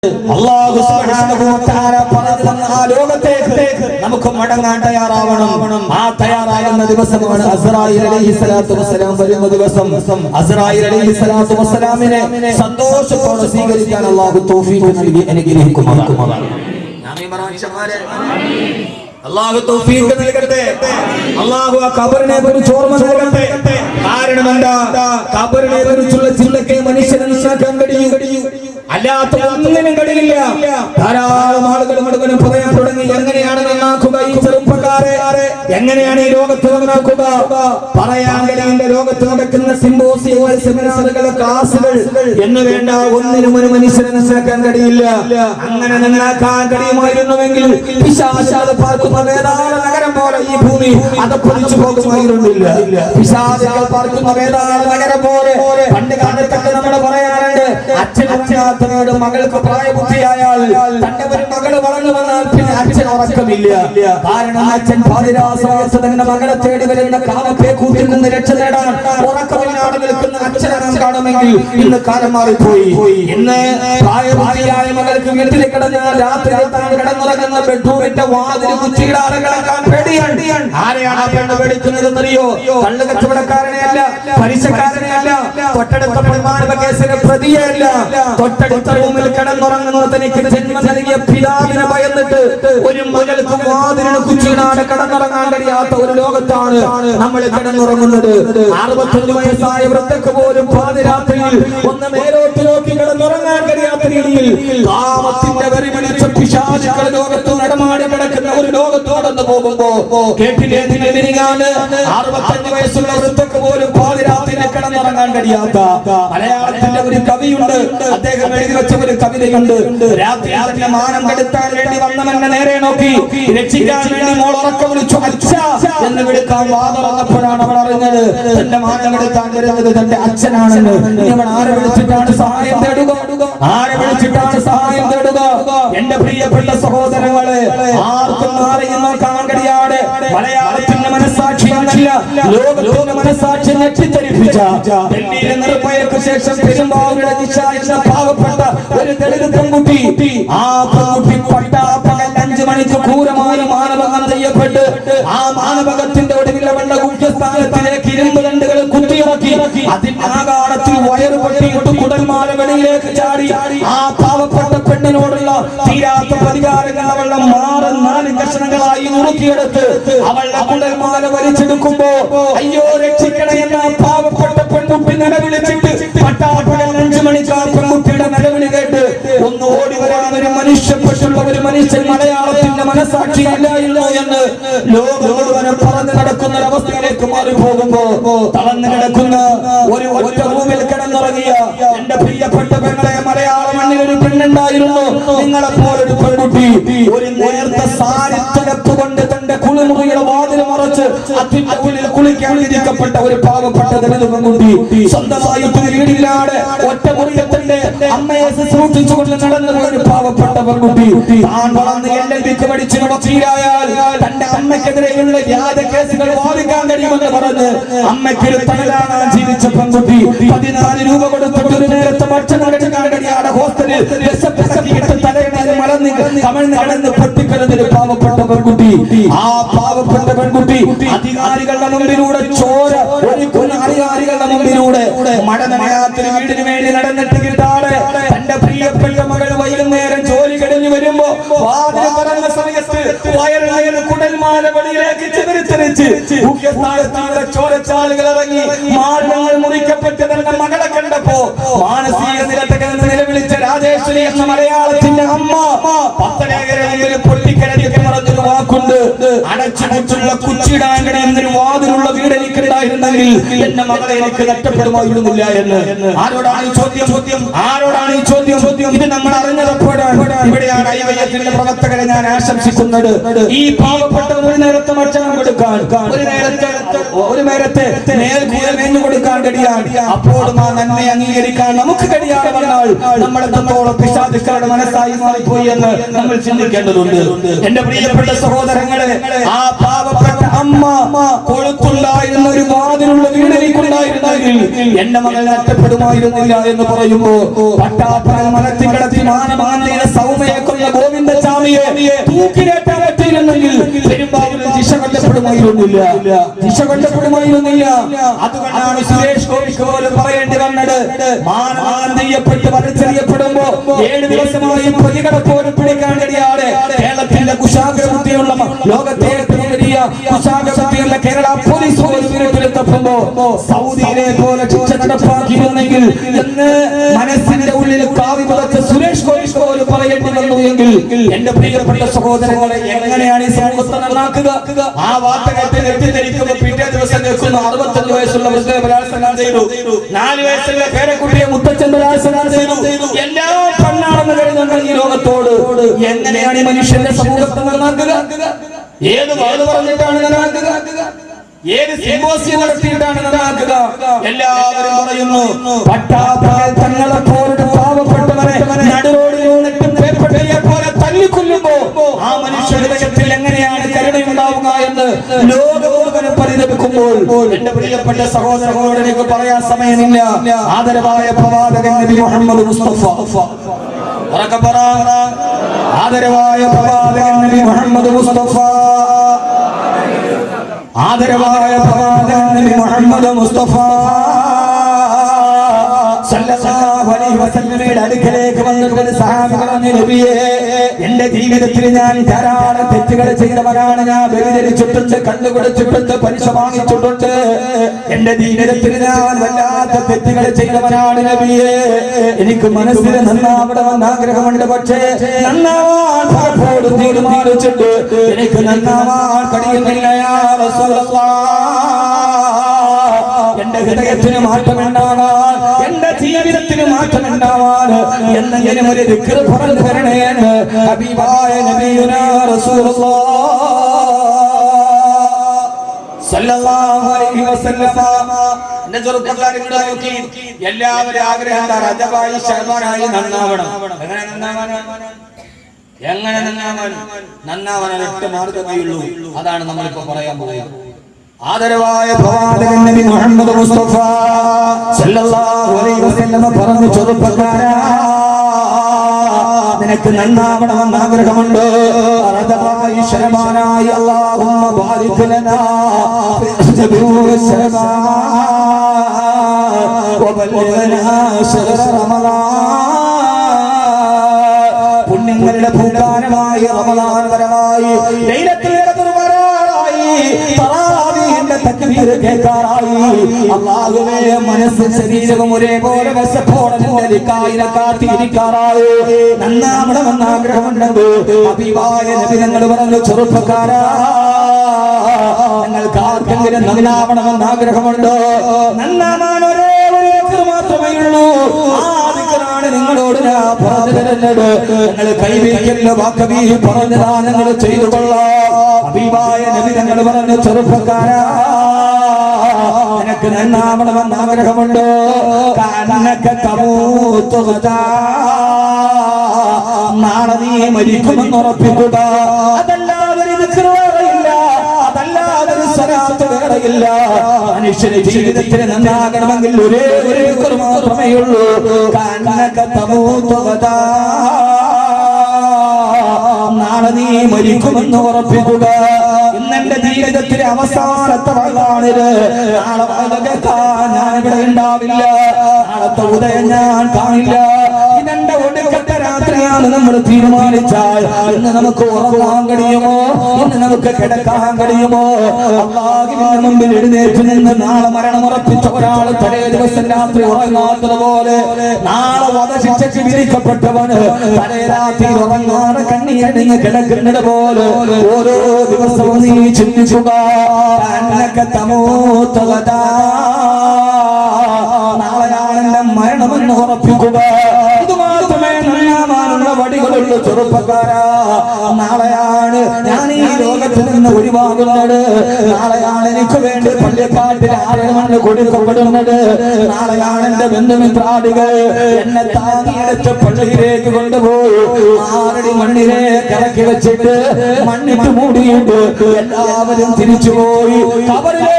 അല്ലാഹു സുബ്ഹാനഹു വ തആല പറഞ്ഞ ആ ലോകത്തേക്ക് നമുക്ക് മടങ്ങാൻ തയ്യാറാവണം. ആ തയ്യാറാകുന്ന ദിവസമാണ് അസ്റായീൽ അലൈഹിസ്സലാത്തു വസ്സലാം വരുന്ന ദിവസം. അസ്റായീൽ അലൈഹിസ്സലാത്തു വസ്സലാമിനെ സന്തോഷത്തോടെ സ്വീകരിക്കാൻ അല്ലാഹു തൗഫീഖ് നൽകി അനുഗ്രഹിക്കുമാറാകട്ടെ. അല്ലാഹു തൗഫീഖ് നൽകട്ടെ. അല്ലാഹു ആ ഖബറിനെ കുറിച്ച് ഓർമ്മ നൽകട്ടെ. കാരണം എന്താ, ഖബറിനെ കുറിച്ചുള്ള ചിന്തയ്ക്ക് മനുഷ്യനെ മനസ്സിലാക്കാൻ കഴിയും, അല്ലാത്ത ഒന്നിനും കഴിയില്ല. ധാരാളം ആളുകൾ മുഴുവനും പറയാൻ തുടങ്ങി, എങ്ങനെയാണ് നന്നാക്കുക ഈ ചെറുപ്പക്കാരെ, എങ്ങനെയാണ് ഈ ലോകത്ത് നന്നാക്കുക? പറയാൻ കഴിയുന്ന ലോകത്ത് നടക്കുന്ന സിംബോസിയങ്ങൾ, സെമിനാറുകൾ, ക്ലാസുകൾ എന്ന് വേണ്ട ഒന്നിനും ഒരു മനുഷ്യനെ മനസ്സിലാക്കാൻ കഴിയില്ല. അങ്ങനെ നന്നാക്കാൻ കഴിയുമായിരുന്നുവെങ്കിൽ പിശാചുകൾ പാർക്കുന്ന വേദാള നഗരം പോലെ ഈ ഭൂമി അതപ്പതിച്ചു പോകുമായിരുന്നില്ല. പിശാചുകൾ പാർക്കുന്ന വേദാള നഗരം പോലെ പണ്ട് കാലത്തൊക്കെ നമ്മൾ പറയാറുണ്ട്, അച്ഛനോട് മകൾക്ക് പ്രായബുദ്ധിയായാൽ തന്റെ ഒരു മകള് വളർന്നു വന്നാൽ പിന്നെ അച്ഛൻ ഉറക്കമില്ല. കാരണം അച്ഛൻ പാതിരാസമയത്ത് തന്നെ മകളെ തേടി വരുന്ന കാമപ്പേക്കൂത്തിൽ നിന്ന് രക്ഷ നേടാൻ ഉറക്കമില്ലാതെ നിൽക്കുന്ന അച്ഛനെ നാം കാണുമെങ്കിൽ ഇന്ന് കാലം മാറിപ്പോയി. ഇന്ന് പ്രായബുദ്ധിയായ മകൾക്ക് വീട്ടിൽ കിടന്നാൽ രാത്രി കിടന്നുറങ്ങുന്ന ബെഡ്റൂമിന്റെ വാതിൽ കുറ്റിയിടാതെ കിടക്കാൻ പേടിയാണ്. ആരെയാണ് പെണ്ണ് പേടിക്കുന്നതെന്നറിയോ? കള്ളു കച്ചവടക്കാരനെയല്ല, പലിശക്കാരനെയല്ല, തൊട്ടടുത്ത പ്രമാണ കേസിലെ പ്രതിയല്ല, തൊട്ടടുത്ത റൂമിൽ കിടന്നുറങ്ങുന്ന തനിക്ക് ജന്മം നൽകിയ പിതാവിനെ ഭയന്നിട്ട് ഒരു മകൾക്ക് വാതിലിന് കുറ്റിയിടാതെ കിടന്നുറങ്ങാൻ കഴിയാത്ത ഒരു ലോകത്താണ് നമ്മൾ കിടന്നുറങ്ങുന്നത്. 65 വയസ്സായ വൃദ്ധക്ക് പോലും പാതിരാത്രിയിൽ ഒന്ന് മേലോട്ട് നോക്കി കിടന്നുറങ്ങാൻ കഴിയാത്ത രീതിയിൽ കാമത്തിന്റെ വെറി പിടിച്ച പിശാചുക്കൾ ലോകത്ത് നടമാടി കിടക്കുന്ന ഒരു ലോകത്തോടൊന്ന് പോകുമ്പോ കേട്ടില്ലേ, 65 വയസ്സുള്ള വൃദ്ധക്ക് പോലും പാതിരാത്രിയിൽ കിടന്നുറങ്ങാൻ കഴിയാത്ത മലയാളത്തിന്റെ ഒരു കവിയുണ്ട്. അദ്ദേഹം എഴുതി വെച്ച ഒരു കവിതയുണ്ട്. രാത്രി മാനം കെടുത്താൻ വേണ്ടി വന്നവന്റെ നേരെ നോക്കി രക്ഷിക്കാൻ വേണ്ടി മോൾ ഉറക്കം വിളിച്ചു അച്ഛാ എന്ന് വിളിക്കാൻ വാതുറന്നപ്പോഴാണ് അവൾ അറിഞ്ഞത് തന്റെ മാനം കെടുത്താൻ വരുന്നത് തന്റെ അച്ഛനാണെന്ന്. അവൾ ആരെ വിളിച്ചിട്ടാണ് സഹായം തേടുക? ആരെ വിളിച്ചിട്ടാണ് സഹായം തേടുക? എന്റെ പ്രിയപ്പെട്ട സഹോദരങ്ങളെ, ആർക്കും ആരെയും നോക്കാൻ കഴിയാതെ മലയാളത്തിന്റെ മനസ്സാക്ഷി എന്നല്ല ലോകത്തിന്റെ മനസ്സാക്ഷി ഞെട്ടിത്തെറിപ്പിച്ച ഡൽഹിയിലെ നിർഭയക്ക് ശേഷം പെരുമ്പാവൂരിലെ ദിശ എന്ന പാവപ്പെട്ട ഒരു ദളിത് പെൺകുട്ടി, ആ പെൺകുട്ടി പട്ടാപ്പകൽ 5 മണിക്ക് ക്രൂരമായ മാനഭംഗം ചെയ്യപ്പെട്ട് ആ മാനഭംഗത്തിന്റെ ഒടുവിൽ അവളുടെ ഗുഹ്യസ്ഥാനത്തിലേക്ക് ഇരുമ്പ് കണ്ടുകൾ കുത്തിയിറക്കി അതിന്റെ ആകാരത്തിൽ വയറ് പൊട്ടിയിട്ട് കുടൽമാല വെളിയിലേക്ക് ചാടി ആ പാവപ്പെട്ട പെണ്ണിനോടുള്ള തീരാത്ത പ്രതികാരങ്ങൾ അവളുടെ മാറ് 4 കഷണങ്ങളായി നുറുക്കിയെടുത്ത് അവളുടെ കുടൽമാല വലിച്ചെടുക്കുമ്പോ അയ്യോ രക്ഷിക്കണേ എന്ന പാവപ്പെട്ട പെൺകുട്ടി നിലവിളിച്ചിട്ട് പട്ടാപ്പകൽ 5 മണിക്ക് ആ പെൺകുട്ടിയുടെ നിലവിളി കേട്ട് ഒന്ന് ഓടി വരാൻ ഒരു മനുഷ്യപ്പെട്ടുള്ള ഒരു മനുഷ്യൻ മലയാളത്തിന്റെ മനസ്സാക്ഷി ഇല്ലായിരുന്നു എന്ന് ലോകം മുഴുവനും പറഞ്ഞു നടക്കുന്ന ഒരവസ്ഥയിലേക്ക് മാറി പോകുമ്പോ തളർന്നു കിടക്കുന്ന ഒരു ഒറ്റ റൂമിൽ കിടന്നുറങ്ങിയ എന്റെ പ്രിയപ്പെട്ട പെങ്ങളെ, മലയാള മണ്ണിൽ ഒരു പെണ്ണുണ്ടായിരുന്നു നിങ്ങളെപ്പോലൊരു പെൺകുട്ടി. ഒരു നേർത്ത സാരിത്തലപ്പ് കൊണ്ട് തന്റെ കുളിമുറിയുടെ വാതിൽ മറച്ച് അതിന്റെ ഉള്ളിൽ കുളിക്കാൻ ഇരിക്കപ്പെട്ട ഒരു പാവപ്പെട്ട ദളിത് പെൺകുട്ടി, സ്വന്തമായി വീടില്ലാതെ ഒറ്റ മുറിയത്തിന്റെ അമ്മയെ ശുശ്രൂഷിച്ചുകൊണ്ട് നടന്ന ഒരു പാവപ്പെട്ട പെൺകുട്ടി. താൻ വളർന്ന് LLBക്ക് പഠിച്ച് വക്കീലായാൽ തന്റെ അമ്മയ്ക്കെതിരെയുള്ള വ്യാജ കേസുകൾ വാദിക്കാൻ കഴിയുമെന്ന് പറഞ്ഞ് അമ്മയ്ക്കൊരു തണലാകാൻ ജീവിച്ച പെൺകുട്ടി 14 രൂപ കൊടുത്തിട്ട് ഒരു നേരത്തെ ഭക്ഷണം കഴിക്കാൻ കഴിയാതെ ഹോസ്റ്റലിൽ തലയിണയിൽ മലന്ന് കമഴ്ന്ന് കിടന്ന് പൊട്ടിക്കിടന്നൊരു പാവപ്പെട്ട പെൺകുട്ടി. ആ പാവപ്പെട്ട പെൺകുട്ടി അധികാരികളുടെ മുമ്പിലൂടെ ചോര ഒരുക്കുന്ന അധികാരികളുടെ മുമ്പിലൂടെ മടനയാത്തിന് വീടിന് വേണ്ടി നടന്നിട്ട് കിട്ടാതെ തന്റെ പ്രിയപ്പെട്ട മകൾ വൈകുന്നേരം ജോലി കഴിഞ്ഞു വരുമ്പോ വാതിൽ തുറന്ന സമയത്ത് വയറിൽ കുടൽമാല വെളിയിലേക്ക് ചിതറിത്തെറിച്ച് മുഖ്യസ്ഥാനത്താടെ ചോരച്ചാലുകൾ ഇറങ്ങി മാർഗങ്ങൾ മുറിക്കപ്പെട്ട് തന്റെ മകളെ കണ്ടപ്പോ മാനസിക നില തകർന്ന് നിലവിളിച്ച രാജേശ്വരി എന്ന മലയാളത്തിന്റെ അമ്മ പത്തനേകരയിൽ പൊട്ടിക്കരഞ്ഞൊക്കെ പറഞ്ഞൊരു വാക്കുണ്ട്, അടച്ചുമുച്ചുള്ള കുച്ചിടാൻ കഴിയുന്നൊരു വാതിലുള്ള വീട് എനിക്കുണ്ടായിരുന്നെങ്കിൽ എന്റെ മകളെ എനിക്ക് നഷ്ടപ്പെടുമായിരുന്നില്ല എന്ന്. ആരോടാണ് ഈ ചോദ്യം? ആരോടാണ് ഈ ചോദ്യം? ഇത് നമ്മൾ അറിഞ്ഞതപ്പോഴാണ്. ഇവിടെയാണ് ഐവയ്യത്തിന്റെ പ്രവർത്തകരെ ഞാൻ ആശംസിക്കുന്നത്. ഈ പാവപ്പെട്ട ഒരു നേരത്തെ ഭക്ഷണം കൊടുക്കാൻ, ഒരു നേരത്തെ മേൽക്കൂര മേഞ്ഞു കൊടുക്കാൻ കഴിയാൻ, അപ്പോഴും ആ നന്മയെ അംഗീകരിക്കാൻ നമുക്ക് കഴിയാതെ വന്നാൽ നമ്മൾ എത്രത്തോളം പിശാചുക്കളുടെ മനസ്സായി മാറിപ്പോയി എന്ന് നമ്മൾ ചിന്തിക്കേണ്ടതുണ്ട്. എന്റെ പ്രിയപ്പെട്ട സഹോദരങ്ങളെ, ആ പാവപ്പെട്ട അമ്മ കൊളുത്തുണ്ടായിരുന്ന ഒരു വാതിലുള്ള വീടിലേക്കുണ്ടായിരുന്നെങ്കിൽ എന്റെ മകൾ നഷ്ടപ്പെടുമായിരുന്നില്ല എന്ന് പറയുമ്പോ പട്ടാപ്പറ മലത്തി കിടത്തി മാനമാനയുടെ സൗമ്യയെ കൊള്ള ഗോവിന്ദസ്വാമിയെ തൂക്കിലേറ്റാൻ പറ്റിയിരുന്നെങ്കിൽ പെരുമ്പാവൂരിൽ ദിശ കൊല്ലപ്പെടുമായിരുന്നില്ല. അതുകൊണ്ടാണ് സുരേഷ് ഗോപിക്ക് പോലും പറയേണ്ടി വന്നത്, മാനമാനം ചെയ്യപ്പെട്ട് വലിച്ചെറിയപ്പെടുമ്പോ 7 ദിവസമായി പ്രതികളെ പോലും പിടിക്കാൻ കഴിയാതെ കേരളത്തിന്റെ കുശാഗ്രബുദ്ധിയുള്ള ലോകത്തെ ഏറ്റവും വലിയ കുശാഗ്രബുദ്ധിയുള്ള കേരള പോലീസ് പോലും വീട്ടിലെത്തപ്പോ സൗദിയിലെ പോലെ ശിക്ഷ നടപ്പാക്കിയിരുന്നെങ്കിൽ എന്ന് മനസ്സിന്റെ ഉള്ളിൽ കാവി പുറത്ത് സുരേഷ് ഗോപിക്ക് പോലും പറയേണ്ടി വന്നു എങ്കിൽ എന്റെ പ്രിയപ്പെട്ട സഹോദരങ്ങളെ എങ്ങനെയാണ് ഈ സമൂഹത്തെ നന്നാക്കുക? ആ വാർത്ത കേട്ട് നെറ്റിദ്ധരിക്കുമ്പോൾ പിറ്റേ ദിവസം നിൽക്കുന്ന 65 വയസ്സുള്ള വൃദ്ധയെ ബലാത്സംഗം ചെയ്തു, 4 വയസ്സുള്ള പേരക്കുട്ടിയെ മുത്തച്ഛൻ ബലാത്സംഗം ചെയ്തു, എല്ലാം കണ്ണാണെന്ന് കരുതുന്ന ഈ ലോകത്തോട് എങ്ങനെയാണ് ഈ മനുഷ്യന്റെ സമൂഹത്തെ നന്നാക്കുക? ഏത് വാത് പറഞ്ഞിട്ടാണ് നന്നാക്കുക? ഏത് സിംബോസിയം നടത്തിയിട്ടാണ് നന്നാക്കുക? എല്ലാവരും പറയുന്നു പട്ടാപ്പകൽ തങ്ങളെ പോലുള്ള പാവപ്പെട്ടവരെ നടുറോഡിൽ പേപ്പട്ടിയെ പോലെ തല്ലിക്കൊല്ലുമ്പോ ആ മനുഷ്യരുടെ ഹൃദയത്തിൽ എങ്ങനെയാണ് കരുണയുണ്ടാവുക എന്ന് ലോകമോഹനം പരിതപിക്കുമ്പോൾ എന്റെ പ്രിയപ്പെട്ട സഹോദരങ്ങളോട് എനിക്ക് പറയാൻ സമയമില്ല. ആദരവായ പ്രവാചകൻ നബി മുഹമ്മദ് മുസ്തഫ, ആദരവായ പ്രവാചകൻ നബി മുഹമ്മദ് മുസ്തഫ, ആദരവായ പ്രവാചകൻ നബി മുഹമ്മദ് മുസ്തഫ സല്ലല്ലാഹു അലൈഹി വസല്ലമയുടെ അടുക്കലേക്ക് വന്നിട്ട് സഹാബി പറഞ്ഞു, നബിയേ, എന്റെ ജീവിതത്തിൽ ഞാൻ ധാരാളം തെറ്റുകൾ ചെയ്തവനാണ്. ഞാൻ വ്യഭിചരിച്ചിട്ടുണ്ട്, കണ്ടുപിടിച്ചിട്ടുണ്ട്, പലിശ വാങ്ങിച്ചിട്ടുണ്ട്. എന്റെ ജീവിതത്തിൽ ഞാൻ വല്ലാത്ത തെറ്റുകൾ ചെയ്തവനാണ് നബിയേ. എനിക്ക് മനസ്സിൽ നന്നാവണമെന്ന് ആഗ്രഹമുണ്ട്, പക്ഷേ നന്നാവാൻ പലപ്പോഴും തീരുമാനിച്ചിട്ട് എനിക്ക് നന്നാവാൻ കഴിയുന്നില്ല. യാ റസൂലല്ലാഹ്, എന്റെ ഹൃദയത്തിന് മാറ്റമുണ്ടാകാൻ, എന്റെ ജീവിതത്തിന് മാറ്റമുണ്ടാവാൻ എന്നെങ്കിലും ഒരു ദിക്ർ പറഞ്ഞു തരണേ എന്ന് ഹബീബായ നബിയുനാ റസൂലുള്ളാഹ് സല്ലല്ലാഹു അലൈഹി വസല്ലം. എന്റെ ചെറുപ്പക്കാരെ നോക്കി, എല്ലാവരും ആഗ്രഹം റജബായി ശഅബാനായി നന്നാവണം. എങ്ങനെ നന്നാവാൻ ഒറ്റ മാർഗ്ഗമേ ഉള്ളൂ. അതാണ് നമ്മളിപ്പോ പറയാൻ പോകുന്നത്. ആദരവായ പ്രവാചകൻ നബി മുഹമ്മദ് മുസ്തഫ സല്ലല്ലാഹു അലൈഹി വസല്ലം പറഞ്ഞു, ചെറുപ്പക്കാരാ, നിനക്ക് നന്നാവണമെന്ന് ആഗ്രഹമുണ്ട്. റജബായി ശഅബാനായി അല്ലാഹുമ്മ ബാരിക് ലനാ ഫി ശഅബാൻ വബല്ലിഗ്നാ ശഹ്റ റമളാൻ. പുണ്യങ്ങളുടെ പൂക്കാലമായി റമളാൻ വരമായി, ലൈലത്തുൽ ഖദ്ർ വരാറായി, തറാവീഹിന്റെ തക്ബീർ കേൾക്കാറായി. അല്ലാഹുവേ, മനസ്സും ശരീരവും ഒരേപോലെ വശപ്പോടെ നിന്നെ കാത്തിരിക്കാറായി. നന്നാവണമെന്ന് ആഗ്രഹമുണ്ട്. ഹബീബായ നബി തങ്ങൾ പറഞ്ഞു, ചെറുപ്പക്കാരാ, നിങ്ങൾക്ക് ആർക്കെങ്കിലും നന്നാവണമെന്ന് ആഗ്രഹമുണ്ടോ? നന്നാവാൻ ഒരേ ഒരു ദിക്ർ മാത്രമേ ഉള്ളൂ. ആ ദിക്റാണ് നിങ്ങളോട് ഞാൻ പറഞ്ഞു തരുന്നത്. നിങ്ങൾ കൈവയ്ക്കല്ലോ, വാക്കബീ പറഞ്ഞതാ നിങ്ങൾ ചെയ്തു കൊള്ളാം. ഹബീബായ നബി തങ്ങൾ പറഞ്ഞു, ചെറുപ്പക്കാരാ, നിനക്ക് നന്നാവണമെന്ന് ആഗ്രഹമുണ്ടോ? നാളെ നീ മരിക്കുമെന്ന് ഉറപ്പിക്കുക. അതല്ലാതെ വേറെയില്ല, അതല്ലാതെ സ്വലാത്ത് വേറെയില്ല. മനുഷ്യന്റെ ജീവിതത്തിന് നന്നാകണമെങ്കിൽ ഒരേ ഒരു ദിക്ർ മാത്രമേ ഉള്ളൂ. നാളെ നീ മരിക്കുമെന്ന് ഉറപ്പിക്കുക. ഇന്നെന്റെ ജീവിതത്തിലെ അവസാനത്തെ വഴിയാണിത്. നാളെ ഞാൻ ഇവിടെ ഉണ്ടാവില്ല, നാളത്തെ ഉദയം ഞാൻ കാണില്ല. ഇതെന്റെ ഒടുക്കത്തെ രാത്രിയാണ് നമ്മൾ തീരുമാനിച്ചാൽ ഇന്ന് നമുക്ക് ഉറങ്ങാൻ കഴിയുമോ? ഇന്ന് നമുക്ക് കിടക്കാൻ കഴിയുമോ? അല്ലാഹുവിന്റെ മുമ്പിൽ എഴുന്നേറ്റ് നിന്ന് നാളെ മരണം ഉറപ്പിച്ച ഒരാൾ തലേ ദിവസം രാത്രി ഉറങ്ങാത്തതുപോലെ, നാളെ വധശിക്ഷയ്ക്ക് വിധിക്കപ്പെട്ടവന് തലേ രാത്രി ഉറങ്ങാതെ കണ്ണീരണിഞ്ഞ് കിടക്കുന്നത് പോലെ ഓരോ ദിവസവും നീ ചിന്തിക്കുക. നാളെയാണ് എന്റെ മരണമെന്ന് ഉറപ്പിക്കുക. ഇത് മാത്രമേ നന്നാവാനുള്ള വടികളുള്ള ചെറുപ്പക്കാരാ, നാളെയാണ് ഞാൻ ഈ ലോകത്ത് നിന്ന് ഒഴിവാകുന്നത്. നാളെയാണ് എനിക്ക് വേണ്ടി പള്ളിക്കാട്ടിൽ 6 മണി കൊടുക്കപ്പെടുന്നത്. നാളെയാണ് എന്റെ ബന്ധുമിത്രാദികൾ എന്നെ താങ്ങിയെടുത്ത് പള്ളിയിലേക്ക് കൊണ്ടുപോയി 6 മണ്ണിലേക്ക് ഇറക്കി വെച്ചിട്ട് മണ്ണിട്ട് മൂടിയിട്ട് എല്ലാവരും തിരിച്ചുപോയി. കബറിലെ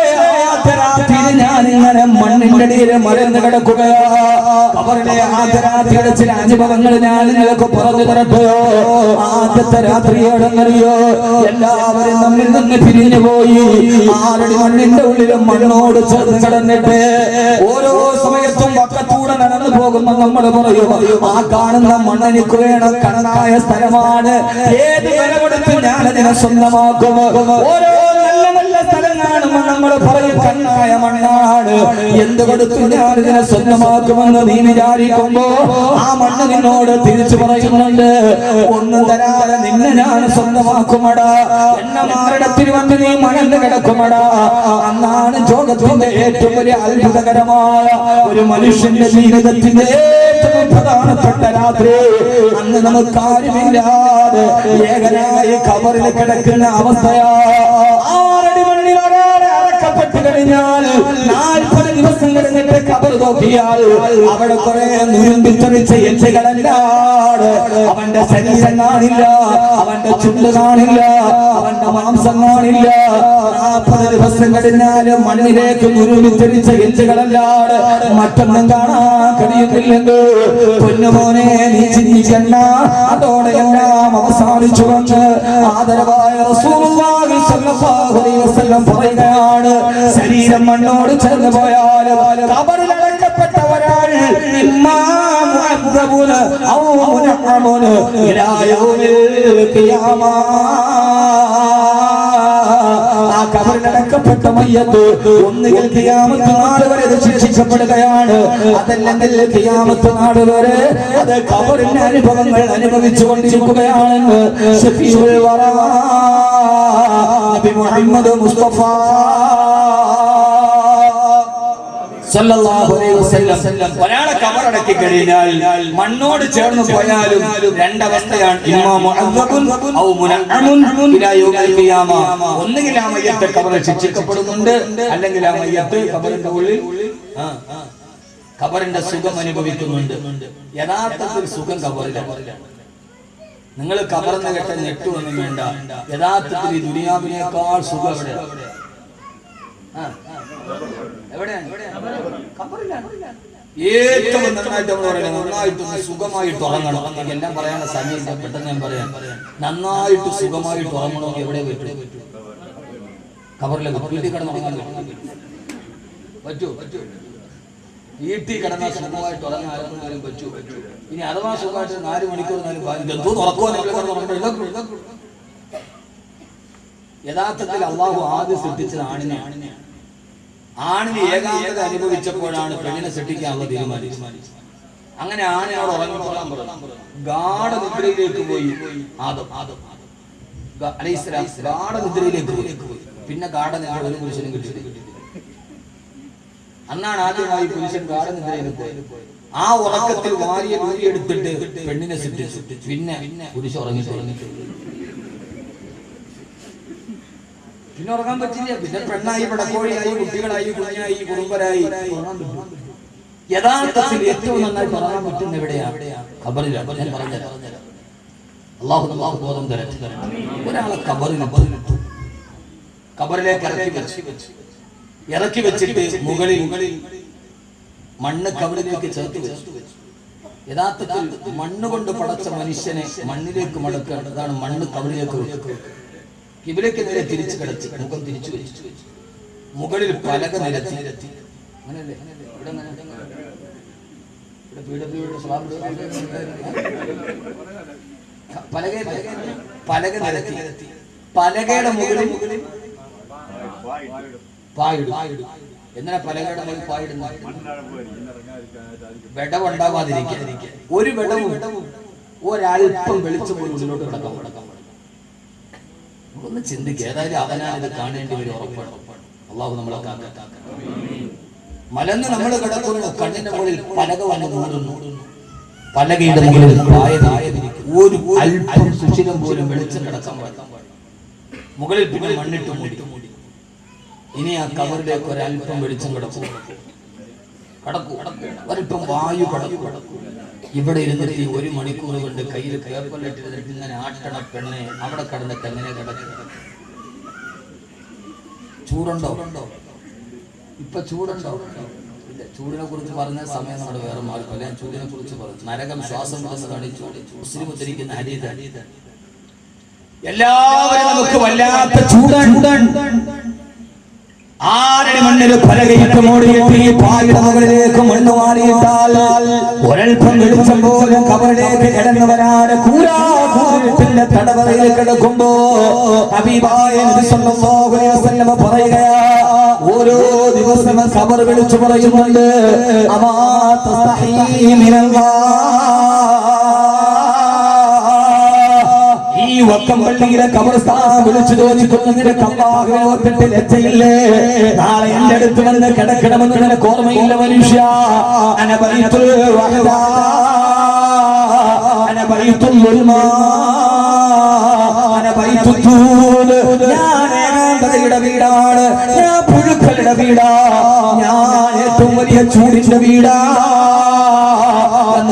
രാത്രി ഞാൻ ഇങ്ങനെ മണ്ണിന്റെ അടിയിൽ മറന്നു കിടക്കുകയാ. കബറിലെ ആദ്യരാത്രിയുടെ ചില അനുഭവങ്ങൾ ഞാൻ നിങ്ങൾക്ക് പറഞ്ഞു തരട്ടെയോ? ആദ്യത്തെ രാത്രിയോടെന്നറിയോ, എല്ലാവരും നമ്മിൽ നിന്ന് പിരിഞ്ഞു പോയി. 6 മണ്ണിന്റെ ഉള്ളിലും മണ്ണോട് ചേർന്ന് കിടന്നിട്ട് ഓരോ സമയത്തും പക്കത്തൂടെ നടന്നു പോകുമ്പോൾ നമ്മൾ പറയും, ആ കാണുന്ന മണ്ണെനിക്ക് വേണം, കണക്കായ സ്ഥലമാണ്, ഏത് വില കൊടുത്ത് ഞാനതിനെ സ്വന്തമാക്കും. ഓരോ നല്ല നല്ല സ്ഥലം കാണുമ്പോൾ നമ്മൾ പറയും, കണ്ണായ മണ്ണാണ്, എന്ത് കൊടുത്ത് ഞാനിതിനെ സ്വന്തമാക്കുമെന്ന് നീ വിചാരിക്കുമ്പോ ആ മണ്ണ് നിന്നോട് തിരിച്ചു പറയുന്നുണ്ട്, ഒന്നും തരാതെ നിന്നെ ഞാൻ സ്വന്തമാക്കുമടാ, എന്നെ മാറിടത്തിന് വന്ന് നീ മണന്ന് കിടക്കുമടാ. അന്നാണ് ലോകത്തിന്റെ ഏറ്റവും വലിയ അത്ഭുതകരമായ ഒരു മനുഷ്യന്റെ ജീവിതത്തിന്റെ ഏറ്റവും പ്രധാനപ്പെട്ട രാത്രി. അന്ന് നമുക്ക് ആരുമില്ലാതെ ഏകനായി കബറിൽ കിടക്കുന്ന അവസ്ഥയാ. 6 മണ്ണിൽ ഒരാളെ അടക്കപ്പെട്ട് കഴിഞ്ഞാൽ 40 ദിവസം കഴിഞ്ഞിട്ട് കബർ നോക്കിയാൽ അവിടെ കുറെ നുരുമ്പിച്ചറിച്ച എല്ലുകളല്ലാട് അവന്റെ ശരീരം കാണില്ല, അവന്റെ ചുണ്ട് കാണില്ല, അവന്റെ മാംസം കാണില്ല. 40 ദിവസം കഴിഞ്ഞാൽ മണ്ണിലേക്ക് നുരുമ്പിച്ചറിച്ച എല്ലുകളല്ലാട് മറ്റൊന്നും കാണാൻ കഴിയുന്നില്ലെങ്കിൽ പൊന്നുമോനെ നീ ചിന്തിക്കണ്ട, അതോടെ എല്ലാം അവസാനിച്ചു വന്ന് ആദരവായ റസൂലുള്ളാഹി സ്വല്ലല്ലാഹു അലൈഹി വസല്ലം പറയുകയാണ്, ശരീരം മണ്ണോട് ചേർന്ന് പോയാൽ ഖബറിൽ അടക്കപ്പെട്ട ഒരാൾ ഇമാം മുഅദ്ദബുൻ ഔ മുനഅമുൻ ഇലാ യൗമിൽ ഖിയാമ. ആ ഖബറിലടക്കപ്പെട്ട മയ്യത്ത് ഒന്നുകിൽ ഖിയാമത്ത് നാൾ വരെ ശിക്ഷിക്കപ്പെടുകയാണ്, അതല്ലെങ്കിൽ ഖിയാമത്ത് നാൾ വരെ അത് ഖബറിന്റെ അനുഭവങ്ങൾ അനുഭവിച്ചു കൊണ്ടിരിക്കുകയാണെന്ന് ശഫീഉൽ വറ നബി മുഹമ്മദ് മുസ്തഫ സല്ലല്ലാഹു അലൈഹി വസല്ലം ഒരാളെ കബറടക്കി കഴിഞ്ഞാൽ മണ്ണോട് ചേർന്ന് പോയാലും രണ്ടവസ്ഥയാണ്, ഇമാം മുഅദ്ദബുൻ ഔ മുനഅമുൻ ഇലാ യൗമിൽ ഖിയാമ. ഒന്നുകിൽ ആ മയ്യത്ത് കബറിൽ ശിക്ഷിക്കപ്പെടുന്നുണ്ട്, അല്ലെങ്കിൽ ആ മയ്യത്ത് കബറിന്റെ ഉള്ളിൽ കബറിന്റെ സുഖം അനുഭവിക്കുന്നുണ്ട്. യഥാർത്ഥത്തിൽ സുഖം കബറിലാണ്. നിങ്ങൾ കബറെന്ന് കേട്ട ഞെട്ടുവൊന്നും വേണ്ട, യഥാർത്ഥത്തിൽ ഈ ദുനിയാവിനേക്കാൾ സുഖം എവിടെയാണ്? ഏറ്റവും നന്നായിട്ട് നമ്മൾ പറയുന്നത് നന്നായിട്ട് സുഖമായിട്ട് ഉറങ്ങണം. എല്ലാം പറയാനുള്ള സമയം പെട്ടെന്ന് ഞാൻ പറയാം. നന്നായിട്ട് സുഖമായിട്ട് ഉറങ്ങണമെങ്കിൽ എവിടെ പറ്റും? കബറിലെ വീട്ടിൽ കിടന്നുറങ്ങാൻ പറ്റൂ? വീട്ടിൽ കിടന്നാൽ സുഖമായിട്ട് ഉറങ്ങാനും പറ്റൂ. ഇനി അഥവാ സുഖമായിട്ട് 4 മണിക്കൂർ യഥാർത്ഥത്തിൽ അള്ളാഹു ആദ്യം സൃഷ്ടിച്ചത് ആണിനെ ഏകാന്തത അനുഭവിച്ചപ്പോഴാണ് പെണ്ണിനെ സൃഷ്ടിക്കാനുള്ള തീരുമാനിച്ചത്. അങ്ങനെ ആണിനോട് ഉറങ്ങിക്കൊള്ളാൻ പറഞ്ഞു. ഗാഠനിദ്രയിലേക്ക് പോയി ആദം അലൈഹിസ്സലാം, ഗാഠനിദ്രയിലേക്ക് പോയി. പിന്നെ ഗാഠനിദ്ര ഒരു പുരുഷനും കിട്ടി. അന്നാണ് ആദ്യമായി പുരുഷൻ ഗാഠനിദ്രയിലേക്ക് പോയത്. ആ ഉറക്കത്തിൽ വാരിയെ ഊരിയെടുത്തിട്ട് പെണ്ണിനെ സൃഷ്ടിച്ചു. പിന്നെ പുരുഷൻ ഉറങ്ങി പിന്നെ ഉറങ്ങാൻ പറ്റില്ല. പിന്നെ പെണ്ണായി, പടക്കോഴിയായി, കുട്ടികളായി, കുഞ്ഞായി, കുടുംബരായി. യഥാർത്ഥത്തിൽ ഏറ്റവും നന്നായിട്ട് ഉറങ്ങാൻ പറ്റുന്ന എവിടെയാണ്? ഖബറിലാണ്. ഞാൻ പറഞ്ഞുതരാം. അല്ലാഹു നമുക്ക് ബോധം തരട്ടെ. ഒരാളെ ഖബറിലിട്ടു, ഖബറിലേക്ക് ഇറക്കി വെച്ചിട്ട് മുകളിൽ മണ്ണ് ഖബറിലേക്ക് ചേർത്ത് വെച്ചു. യഥാർത്ഥത്തിൽ മണ്ണ് കൊണ്ട് പടച്ച മനുഷ്യനെ മണ്ണിലേക്ക് മടക്കുക. അതാണ് മണ്ണ് ഖബറിലേക്ക് വെക്കുക. കിബിലയ്ക്ക് നേരെ തിരിച്ചു കിടത്തി, മുഖം തിരിച്ചു വെച്ചു. മുകളിൽ പലക നിരത്തി. അങ്ങനെയല്ലേ? പലക നിരത്തി. പലകയുടെ മുകളിൽ പായിടും. എന്തിനാ പലകയുടെ മുകളിൽ പായിടുന്ന? വെടവുണ്ടാവാതിരിക്കാൻ. ഒരു വെടവും ഒരൽപ്പം വെളിച്ചം പോലും ഉള്ളിലോട്ട് കിടക്കാൻ. ഒന്ന് ചിന്തിക്കുക. ഏതായാലും അവനാണ് ഇത് കാണേണ്ടി വരും, ഉറപ്പാണ്. അള്ളാഹു നമ്മളെ കാക്കട്ടെ. മലന്ന് നമ്മൾ കിടക്കുന്നു, കണ്ണിന്റെ മുകളിൽ പലക വന്ന് മൂടുന്നു. പലകയുടെ മുകളിൽ ഒരു അല്പം സുഷിരം പോലും വെളിച്ചം കിടക്കാൻ പാടില്ല. മുകളിൽ പിന്നെ മണ്ണിട്ട് മൂടി. ഇനി ആ കബറിലേക്ക് ഒരല്പം വെളിച്ചം കിടക്കൂ, ഒരല്പം വായു കടക്കൂ. ഇവിടെ ഇരുന്നിട്ട് ഈ 1 മണിക്കൂർ കൊണ്ട് കയ്യിൽ പേപ്പറിലിട്ടിരുന്നിട്ട് ഇങ്ങനെ ആട്ടണ പെണ്ണെ അവിടെ കിടന്നിട്ട് എങ്ങനെ കിടക്കുക? ചൂടുണ്ടോ? ഇപ്പൊ ചൂടുണ്ടോ? ഇല്ല. ചൂടിനെ കുറിച്ച് പറഞ്ഞ സമയം നമ്മുടെ വേറെ മാർഗമല്ല. ഞാൻ ചൂടിനെ കുറിച്ച് പറഞ്ഞു. നരകം ശ്വാസം വന്ന് കാണിച്ചു മുസ്ലിം ഉദ്ധരിക്കുന്ന ഹരീത. എല്ലാവരും നമുക്ക് വല്ലാത്ത ചൂടാണ്. ആരുടെ മണ്ണിൽ പലകയിട്ട് മൂടിയിട്ട് ഈ പായുടെ മുകളിലേക്ക് മണ്ണ് മാറിയിട്ടാൽ ഒരൽപ്പം വെളിച്ചം പോലും കബറിലേക്ക് കിടന്നവരാണ്. കൂരാകൂരിന്റെ തടവറയിൽ കിടക്കുമ്പോ ഹബീബായ നബി സല്ലല്ലാഹു അലൈഹി വസല്ലം പറയുകയാ, ഓരോ ദിവസം ഖബർ വിളിച്ചു പറയുന്നുണ്ട്, അമാ തസ്തഹീ മിനല്ലാഹ്. ഈ വക്കമ്പള്ളിയിലെ ഖബർസ്ഥാൻ വിളിച്ചു ചോദിക്കുന്നു, നിനക്ക് അല്ലാഹുവിനെ ഓർത്തിട്ട് ലജ്ജയില്ലേ? നാളെ എന്റെ അടുത്ത് വന്ന് കിടക്കണമെന്ന് നിനക്ക് ഓർമ്മയില്ല മനുഷ്യ? അന ബൈത്തുൽ വഹദാ അന ബൈത്തുൽ ഉൽമാ അന ബൈത്തുൽ തൂൽ. ഞാൻ ഏകാന്തതയുടെ വീടാണ്, ഞാൻ പുഴുക്കളുടെ വീടാ, ഞാൻ ഏറ്റവും വലിയ ചൂടിന്റെ വീടാ.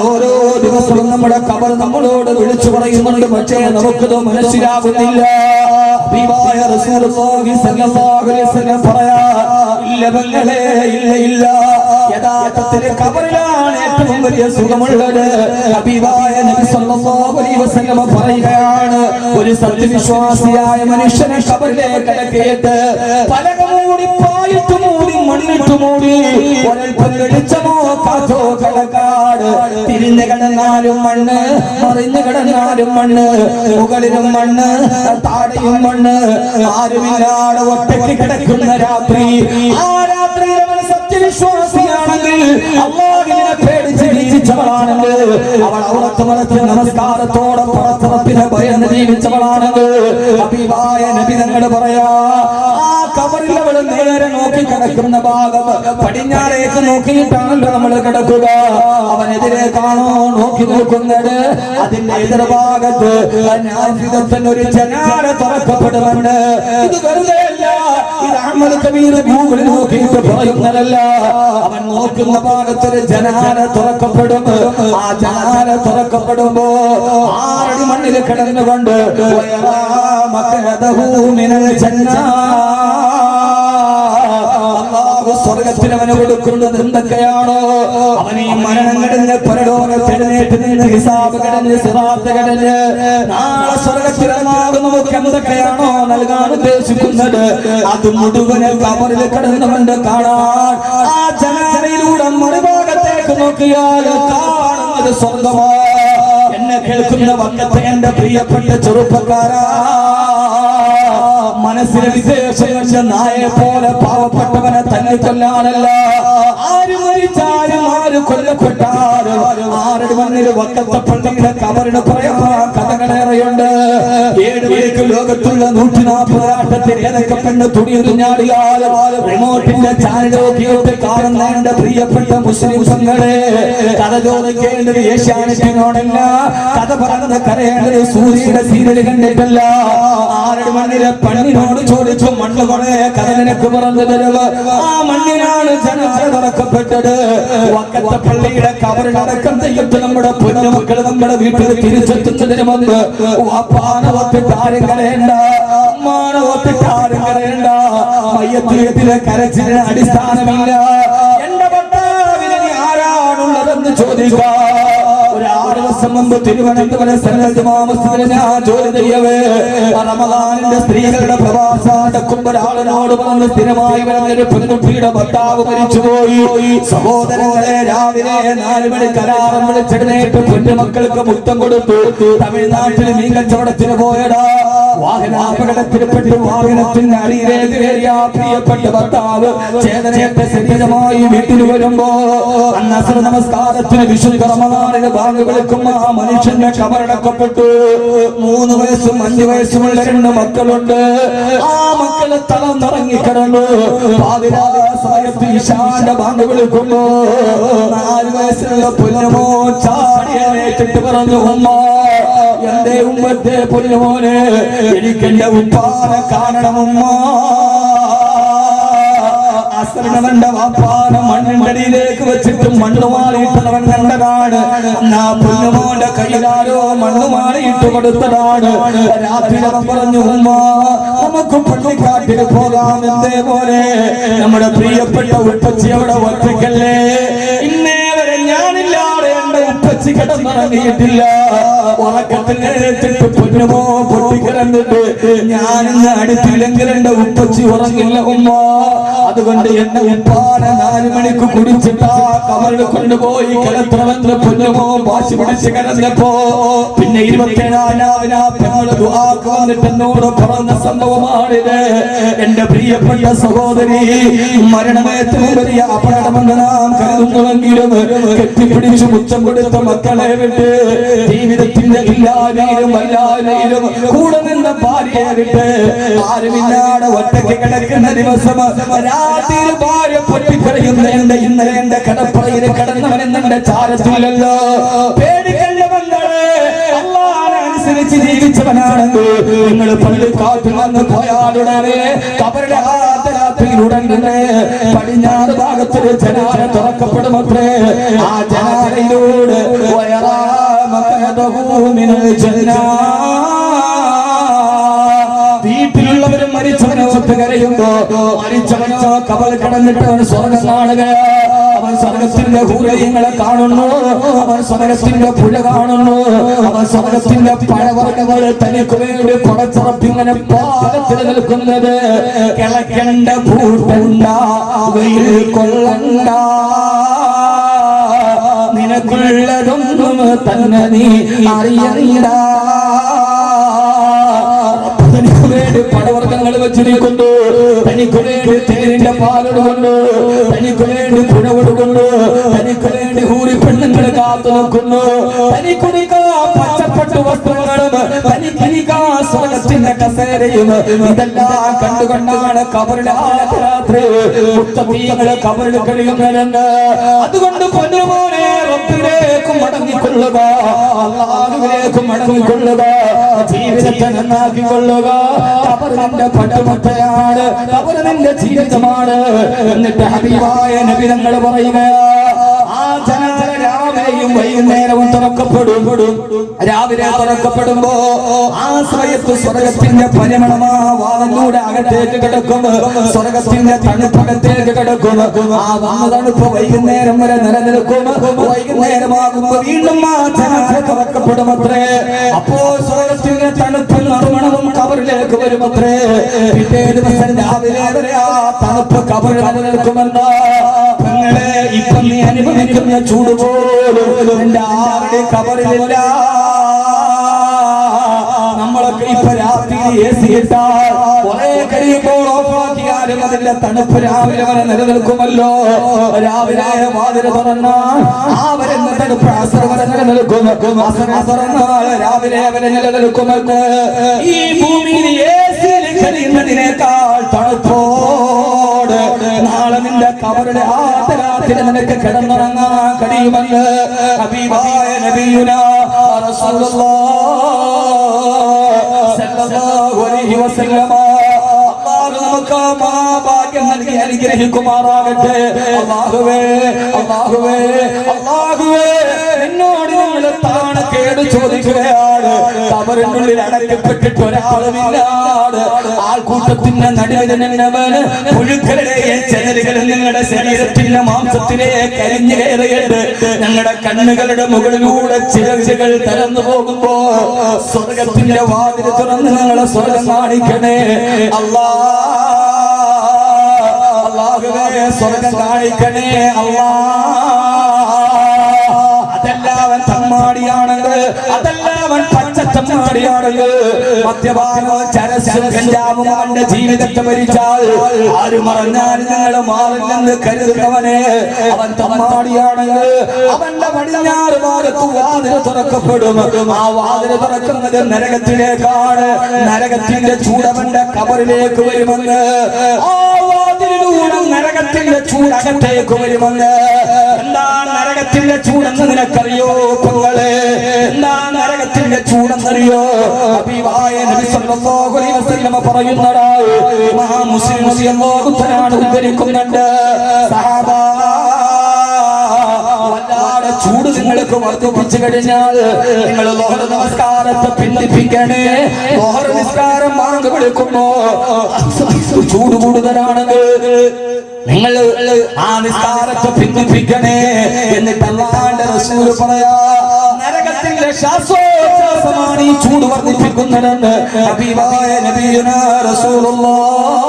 ഓരോ ദിവസവും നമ്മുടെ ഖബർ നമ്മളോട് വിളിച്ചു പറയുന്നുണ്ട്. പക്ഷേ നമുക്കത് മനസ്സിലാകുന്നില്ല. ഹബീബായ റസൂലുള്ളാഹി സ്വല്ലല്ലാഹു അലൈഹി വസല്ലം പറയാ, ഇല്ല പെങ്ങളെ, ഇല്ല. യഥാർത്ഥത്തിൽ ഖബറിലാണ് ഏറ്റവും വലിയ സുഖമുള്ളത്. ഹബീബായ നബി സല്ലല്ലാഹു അലൈഹി വസല്ലം പറയുകയാണ്, ഒരു സത്യവിശ്വാസിയായ മനുഷ്യനെ ഖബറിലേക്ക് കിടക്കിയിട്ട് പലക മൂടി, പായിട്ട് മൂടി, മണ്ണിട്ട് മൂടി, ഒരൽപ്പം വെളിച്ചമോ കാറ്റോ കിടക്കാട്. തിരിഞ്ഞു കിടന്നാലും മണ്ണ്, മറിഞ്ഞു കിടന്നാലും മണ്ണ്, മുകളിലും മണ്ണ്, താഴെയും മണ്ണ്, ആരുമില്ലാതെ ഒറ്റയ്ക്ക് കിടക്കുന്ന രാത്രി. ആ രാത്രിയിൽ അവൻ സത്യവിശ്വാസിയാണെങ്കിൽ, അല്ലാഹുവിനെ പേടിച്ച് ജീവിച്ചവളാണെങ്കിൽ, അവൾ ഔറത്ത് മറച്ച് നമസ്കാരത്തോടെ പടച്ചറപ്പിനെ ഭയന്ന് ജീവിച്ചവളാണെങ്കിൽ, ഹബീബായ നബി തങ്ങൾ പറയാ, ആ ഖബറിൽ അവൾ നേരെ നോക്കി കിടക്കുന്ന ഭാഗം പടിഞ്ഞാറേക്ക് നോക്കിയിട്ടാണല്ലോ നമ്മൾ കിടക്കുക. അവനെതിരേക്കാണോ നോക്കി നോക്കുന്നത്? അതിന്റെ എതിർഭാഗത്ത് ഒരു ജനാല തുറക്കപ്പെടുന്നുണ്ട്. ഇത് വെറുതെയല്ല, ഇത് അഹ്മദ് കബീർ ഗൂഗിളിൽ നോക്കിയിട്ട് പറയുന്നതല്ല. അവൻ നോക്കുന്ന ഭാഗത്തൊരു ജനാല തുറക്കപ്പെടും. ആ ജനാല തുറക്കപ്പെടുമ്പോ 6 അടി മണ്ണിൽ കിടന്നുകൊണ്ട് സ്വർഗത്തിൽ അവന് കൊടുക്കുന്നത് എന്തൊക്കെയാണോ? അവൻ ഈ മരണം കടന്ന് പരലോകത്തെഴുന്നേറ്റ് നിന്ന് ഹിസാബ് കടന്ന് സിറാത്ത് കടന്ന് നാളെ സ്വർഗത്തിൽ നമുക്ക് എന്തൊക്കെയാണോ നൽകാൻ ഉദ്ദേശിക്കുന്നത്, അത് മുഴുവന് ഖബറിൽ കിടന്നുകൊണ്ട് കാണാൻ. ആ ജനാലയിലൂടെ മറുഭാഗത്തേക്ക് നോക്കിയാൽ കാണുന്നത് സ്വർഗമാണ്. എന്നെ കേൾക്കുന്ന വക്കത്തെ എന്റെ പ്രിയപ്പെട്ട ചെറുപ്പക്കാരാ, മനസ്സിലെ വിശേഷം നായെ പോലെ പാവപ്പെട്ടവനെ തന്നെ കൊല്ലാനല്ല. ആര് മരിച്ചാലും ആര് കൊല്ലപ്പെട്ടാലും 6 അടി മണ്ണിൽ വക്കത്തെ പള്ളിയുടെ ഖബറിന് പറയാ കഥകളേറെയുണ്ട്. 7 മണിക്ക് ലോകത്തുള്ള 140 ആട്ടത്തിൽ ഏതൊക്കെ പെണ്ണ് തുണിയൊരുഞ്ഞാടിയാലും റിമോട്ടിന്റെ ചാനൽ നോക്കിയിട്ട് കാണുന്ന എന്റെ പ്രിയപ്പെട്ട മുസ്ലിം സംഘങ്ങളെ, കഥ ചോദിക്കേണ്ടത് ഏഷ്യാനെറ്റിനോടല്ല, കഥ പറഞ്ഞത് കരയേണ്ടത് സൂര്യയുടെ സീരിയൽ കണ്ടിട്ടല്ല. 6 അടി മണ്ണിലെ പെണ്ണിനോട് ചോദിച്ചു, മണ്ണ് കൊറേ കഥ നിനക്ക് പറഞ്ഞു തരുക. ആ മണ്ണിനാണ് ജനത തുറക്കപ്പെട്ടത്. വക്കത്തെ പള്ളിയുടെ ഖബറിനടക്കം ചെയ്തിട്ട് നമ്മുടെ പൊന്നുമക്കൾ നമ്മുടെ വീട്ടിൽ തിരിച്ചെത്തുന്നതിന് മുമ്പ് വാപ്പാനെ ഒത്തിട്ട് ആരും കരയണ്ട, ഉമ്മാനെ ഒത്തിട്ട് ആരും കരയണ്ട. മയ്യത്തിലെ കരച്ചിലിന് അടിസ്ഥാനമില്ല. എന്റെ ഭർത്താവിന് ആരാണുള്ളതെന്ന് ചോദിക്കുക. ഒരു 6 ദിവസം മുമ്പ് തിരുവനന്തപുരം സന്നദ്ധ മസ്ജിദിൽ ഞാൻ ജോലി ചെയ്യവേ റമദാനിന്റെ സ്ത്രീകളുടെ പ്രവാസം നടക്കുമ്പോൾ ഒരാളിനോട് പറഞ്ഞ് സ്ഥിരമായി വരുന്നൊരു പെൺകുട്ടിയുടെ ഭർത്താവ് മരിച്ചുപോയി. സഹോദരങ്ങളെ, രാവിലെ 4 മണിക്ക് അലാറം വിളിച്ചെഴുന്നേറ്റ് കുഞ്ഞുമക്കൾക്ക് മുത്തം കൊടുത്തു. തമിഴ്നാട്ടിൽ മീൻ കച്ചവടത്തിന് പോയടാ. വാഹനാപകടത്തിൽപ്പെട്ട് വാഹനത്തിന്റെ അടിയിലേക്ക് കയറിയ പ്രിയപ്പെട്ട ഭർത്താവ് ചേതനയറ്റ ശരീരമായി വീട്ടിൽ വരുമ്പോ അന്നസർ നമസ്കാരത്തിന് വിശുദ്ധ റമദാനിന് ബാങ്ക് വിളിക്കുമ്പോ ആ മനുഷ്യന്റെ ഖബറടക്കപ്പെട്ടു. 3 വയസ്സും 5 വയസ്സുമുള്ള 2 മക്കളുണ്ട്. ആ മക്കളെ തളം നിറങ്ങിക്കിടന്നു. പാതിരാ സമയത്ത് ഇശാന്റെ ബാങ്ക് വിളിക്കുമ്പോ 4 വയസ്സുള്ള പൊന്നുമോ ചാടിയേറ്റിട്ട് പറഞ്ഞു, ഉമ്മ എന്റെ ഉമ്മത്തെ പൊന്നുമോനെ, എനിക്കെന്റെ ഉപ്പാനെ കാണണമുമ്മ. അസരണവന്റെ വാപ്പാനെ മണ്ണിനടിയിലേക്ക് വെച്ചിട്ട് മണ്ണ് മാറിയിട്ടവൻ കണ്ടതാണ്. ആ പൊന്നുമോന്റെ കയ്യിലാരോ മണ്ണ് മാറിയിട്ട് കൊടുത്തതാണ്. രാത്രി അവൻ പറഞ്ഞു, ഉമ്മ നമുക്ക് പള്ളിക്കാട്ടിൽ പോകാം. എന്തേപോലെ നമ്മുടെ പ്രിയപ്പെട്ട ഉപ്പച്ചി അവിടെ ഒറ്റയ്ക്കല്ലേ, ഇന്നേ വരെ ഞാനില്ലാതെ എന്റെ ഉപ്പച്ചി കിടന്നിറങ്ങിയിട്ടില്ല. ഉറക്കത്തിൽ എഴുതിട്ട് പൊന്നുമോ പൊട്ടിക്കിടന്നിട്ട് ഞാനിന്ന് അടുത്തില്ലെങ്കിൽ എന്റെ ഉപ്പച്ചി ഉറങ്ങില്ല ഉമ്മ. അതുകൊണ്ട് എന്റെ ഉപ്പാനെ 4 മണിക്ക് കുടിച്ചിട്ടാ കബറിൽ കൊണ്ടുപോയി കിടത്തണമെന്ന് പൊന്നുമോ വാശി പിടിച്ച് കിടന്നപ്പോ പിന്നെ 27 ദുആക്ക് വന്നിട്ട് എന്നോട് പറഞ്ഞ സംഭവമാണിത്. എന്റെ പ്രിയപ്പെട്ട സഹോദരി, മരണമേറ്റവും വലിയ അപകടമെന്ന് നാം കരുതുന്നുവെങ്കിലും കെട്ടിപ്പിടിച്ചു മുച്ചം കൊടുത്ത മക്കളെ വിട്ട് ജീവിതത്തിന്റെ എല്ലാവരും എല്ലാവരും കൂടെ നിന്ന ഭാര്യയെ വിട്ട് ആരുമില്ലാതെ ഒറ്റയ്ക്ക് കിടക്കുന്ന ദിവസം രാത്രിയിൽ ഭാര്യ പൊട്ടിക്കറിയുന്ന ഇന്നലെ എന്റെ കടപ്പുറയിൽ കിടന്നവൻ എന്നെ ചാരത്തിലല്ലോ. പേടിക്കല്ല മക്കളെ, അല്ലാഹുവിനെ അനുസരിച്ച് ജീവിച്ചവനാണെങ്കിൽ നിങ്ങൾ പള്ളിക്കാട്ടിൽ വന്ന് പോയാലുടനെ കബറിലെ രാത്രിയിലുടൻ തന്നെ പടിഞ്ഞാറ് ഭാഗത്തിൽ ജനാല തുറക്കപ്പെടുമത്രേ. ആ ജനാലയിലൂടെ വീട്ടിലുള്ളവരും മരിച്ചവനോ കരയുമ്പോ മരിച്ചവനോ കബറിൽ കിടന്നിട്ട് അവൻ സ്വർഗം കാണുക. അവൻ സ്വർഗത്തിന്റെ ഹൂരയങ്ങളെ കാണുന്നു, അവൻ സ്വർഗത്തിന്റെ പുഴ കാണുന്നു, അവൻ സ്വർഗത്തിന്റെ പഴവർഗ്ഗങ്ങൾ തനിക്ക് വേണ്ടി കുടച്ചുറപ്പിങ്ങനെ പാകത്തിൽ നിൽക്കുന്നത്. കിളക്കണ്ട പൂട്ടണ്ട, വെയിൽ കൊള്ളണ്ട, നിനക്കുള്ളതൊന്നും തന്നെ നീ അറിയണ്ട. തനിക്ക് വേണ്ടി പഴവർഗ്ഗങ്ങൾ വെച്ചിരിക്കുന്നു, തനിക്ക് വേണ്ടി തേനിന്റെ പാലൊടുകൊണ്ട്, തനിക്ക് വേണ്ടി പുഴകൊടുക്കുന്നു, തനിക്ക് വേണ്ടി ഊരി പെണ്ണുങ്ങൾ കാത്തു നിൽക്കുന്നു, തനിക്കുടിക്കാ പച്ചപ്പട്ടു വസ്ത്രങ്ങളും തനിക്കിരിക്കാ സ്വർഗത്തിന്റെ കസേരയും ഇതെല്ലാം കണ്ടുകൊണ്ടാണ് കബറിലെ രാത്രി മുത്തീങ്ങളെ കബറിൽ കഴിയുന്നതെന്ന്. അതുകൊണ്ട് പൊന്നുമോനെ, റബ്ബിലേക്ക് മടങ്ങിക്കൊള്ളുക, അല്ലാഹുവിലേക്ക് മടങ്ങിക്കൊള്ളുക, ജീവിതത്തെ നന്നാക്കിക്കൊള്ളുക. കബർ നിന്റെ പട്ടുമത്തയാണ്, കബർ നിന്റെ ജീവിതമാണ്. എന്നിട്ട് ഹബീബായ നബി തങ്ങൾ പറയുക, ആ ജനാല രാവിലെയും വൈകുന്നേരവും തുറക്കപ്പെടും. രാവിലെ തുറക്കപ്പെടുമ്പോ ആ സമയത്ത് സ്വർഗത്തിന്റെ പരിമളമാ വാതിലൂടെ അകത്തേക്ക് കിടക്കും, സ്വർഗത്തിന്റെ തണുപ്പകത്തേക്ക് കിടക്കും. ആ വന്ന തണുപ്പ് വൈകുന്നേരം വരെ നിലനിൽക്കും. വൈകുന്നേരമാകുമ്പോ വീണ്ടും ആ ജനാല തുറക്കപ്പെടുമത്രേ. അപ്പോ സ്വർഗത്തിന്റെ തണുപ്പും നറുമണവും കബറിലേക്ക് വരുമത്രേ. പിറ്റേ ദിവസം രാവിലെ വരെ ആ തണുപ്പ് കബറിൽ നിലനിൽക്കുമെന്ന്. പെങ്ങളെ, ഇപ്പം നീ അനുഭവിക്കുന്ന ചൂട് പോലും എന്റെ ആരുടെ കബറിലില്ല. നമ്മളൊക്കെ ഇപ്പൊ രാത്രി AC ഇട്ടാൽ കുറെ കഴിയുമ്പോൾ ഓഫാക്കിയാലും അതിന്റെ തണുപ്പ് രാവിലെ വരെ നിലനിൽക്കുമല്ലോ. രാവിലെ വാതിൽ തുറന്നാൽ ആ വരുന്ന തണുപ്പ് അസർ വരെ നിലനിൽക്കും. അസർ തുറന്നാൽ രാവിലെ വരെ നിലനിൽക്കുമെന്ന്. ഈ ഭൂമിയിൽ AC കഴിയുന്നതിനേക്കാൾ തണുപ്പോട് നാളെ നിന്റെ കബറിലെ രാത്രി നിനക്ക് കിടന്നുറങ്ങാൻ കഴിയുമെന്ന് ഹബീബായ നബിയുനാ റസൂലുള്ളാഹി സല്ലല്ലാഹു അലൈഹി വസല്ലം. നമുക്ക് ഭാഗ്യം നൽകി അനുഗ്രഹിക്കുമാറാകട്ടെ. അല്ലാഹുവേ, അല്ലാഹുവേ, അല്ലാഹുവേ, നിന്നോട് ഞങ്ങൾ താണക്കേട് ചോദിക്കുകയാണ്. കബറിനുള്ളിൽ അടക്കപ്പെട്ടിട്ട് ഒരാളുമില്ലാതെ ആൾക്കൂട്ടത്തിന്റെ നടുവിൽ നിന്നവന് പുഴുക്കളുടെയും ചെതലുകളും നിങ്ങളുടെ ശരീരത്തിന്റെ മാംസത്തിലെ കരിഞ്ഞു കയറിയിട്ട് ഞങ്ങളുടെ കണ്ണുകളുടെ മുകളിലൂടെ ചിറകുകൾ തരന്നു പോകുമ്പോ സ്വർഗത്തിന്റെ വാതിൽ തുറന്ന് ഞങ്ങളെ സ്വർഗം കാണിക്കണേ. അല്ലാഹുവേ, സ്വർഗം കാണിക്കണേ അല്ലാ. അതെല്ലാവൻ തമ്മാടിയാണെങ്കിൽ, അതെല്ലാവൻ പച്ചച്ചമ്മാടിയാണെങ്കിൽ, മദ്യപാനവും ചരസും കഞ്ചാവും അവന്റെ ജീവിതത്തെ ഭരിച്ചാൽ ആര് മറഞ്ഞാൽ നിങ്ങളെ മാറില്ലെന്ന് കരുതുന്നവനെ അവൻ തമ്മാടിയാണെങ്കിൽ അവന്റെ പടിഞ്ഞാറ് ഭാഗത്ത് വാതിൽ തുറക്കപ്പെടും. ആ വാതിൽ തുറക്കുന്നത് നരകത്തിലേക്കാണ്. നരകത്തിന്റെ ചൂടവന്റെ കബറിലേക്ക് വരുമെന്ന്, ആ വാതിലിലൂടെ നരകത്തിന്റെ ചൂടകത്തേക്ക് വരുമെന്ന്. എന്താ നരകത്തിന്റെ ചൂടെന്ന് നിനക്കറിയോ പെങ്ങളെ? എന്താ നരകത്തിന്റെ ചൂടെന്നറിയോ? ഹബീബായ നബി സല്ലല്ലാഹു അലൈഹി വസല്ലം പറയുന്നതാ, ഇമാം മുസ്ലിം റളിയല്ലാഹു തആല ഉദ്ധരിക്കുന്നുണ്ട്, സഹാബ വല്ലാതെ ചൂട് നിങ്ങൾക്ക് വർദ്ധിപ്പിച്ചു കഴിഞ്ഞാൽ നിങ്ങൾ ലോഹർ നമസ്കാരത്തെ പിന്തിപ്പിക്കണേ. ലോഹർ നിസ്കാരം മാർഗ വിളിക്കുമ്പോ ചൂട് കൂടുതലാണെങ്കിൽ നിങ്ങൾ ആ നിസ്കാരത്തെ പിന്തിപ്പിക്കണേ. എന്നിട്ട് അല്ലാഹുവിന്റെ റസൂൽ പറയാ, നരകത്തിന്റെ ശ്വാസോച്ഛ്വാസമാണ് ഈ ചൂട് വർദ്ധിപ്പിക്കുന്നതെന്ന് ഹബീബായ നബിയുനാ റസൂലുള്ളാഹ്.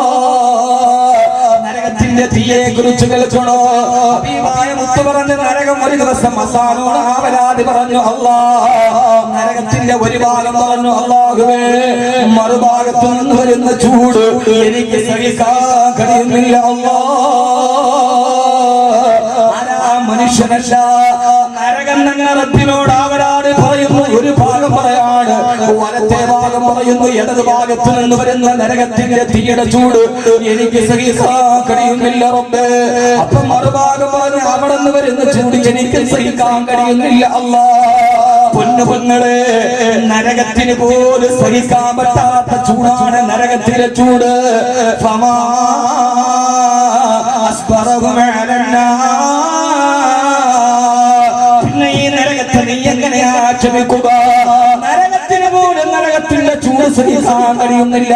നരകത്തിന്റെ തീയെ കുറിച്ച് കേൾക്കണോ? ഹബീബായ മുത്ത് പറഞ്ഞ നരകം ഒരു ദിവസം അവസാനോട് ആവലാതി പറഞ്ഞു അല്ലാഹ്. നരകത്തിന്റെ ഒരു ഭാഗം പറഞ്ഞു അല്ലാഹുവേ, മറുഭാഗത്തു നിന്ന് വരുന്ന ചൂട് എനിക്ക് സഹിക്കാൻ കഴിയുന്നില്ല അല്ലാഹ്. മനുഷ്യനല്ല, നരകം ഞങ്ങൾ റബ്ബിനോട് ആവലാതി പറയുന്നു. ഒരു ഭാഗം പറയാണ്, വലത്തെ ഭാഗം പറയുന്നു, ഇടത് ഭാഗത്ത് നിന്ന് വരുന്ന നരകത്തിന്റെ തീയുടെ ചൂട് എനിക്ക് സഹിക്കാൻ കഴിയുന്നില്ല റബ്ബേ. അപ്പം മറുഭാഗം പറഞ്ഞു, അവിടെ നിന്ന് വരുന്ന ചൂട് എനിക്ക് സഹിക്കാൻ കഴിയുന്നില്ല അല്ലാഹ്. പൊന്നു പെങ്ങളെ, നരകത്തിന് പോലും സഹിക്കാൻ പറ്റാത്ത ചൂടാണ് നരകത്തിലെ ചൂട്. ഫമാ അസ്ബറഹു പിന്നെ ഈ നരകത്തെ നീ എങ്ങനെയാ ക്ഷമിക്കുക? നരകത്തിന് പോലും നരകത്തിന്റെ ചൂട് സഹിക്കാൻ കഴിയുന്നില്ല.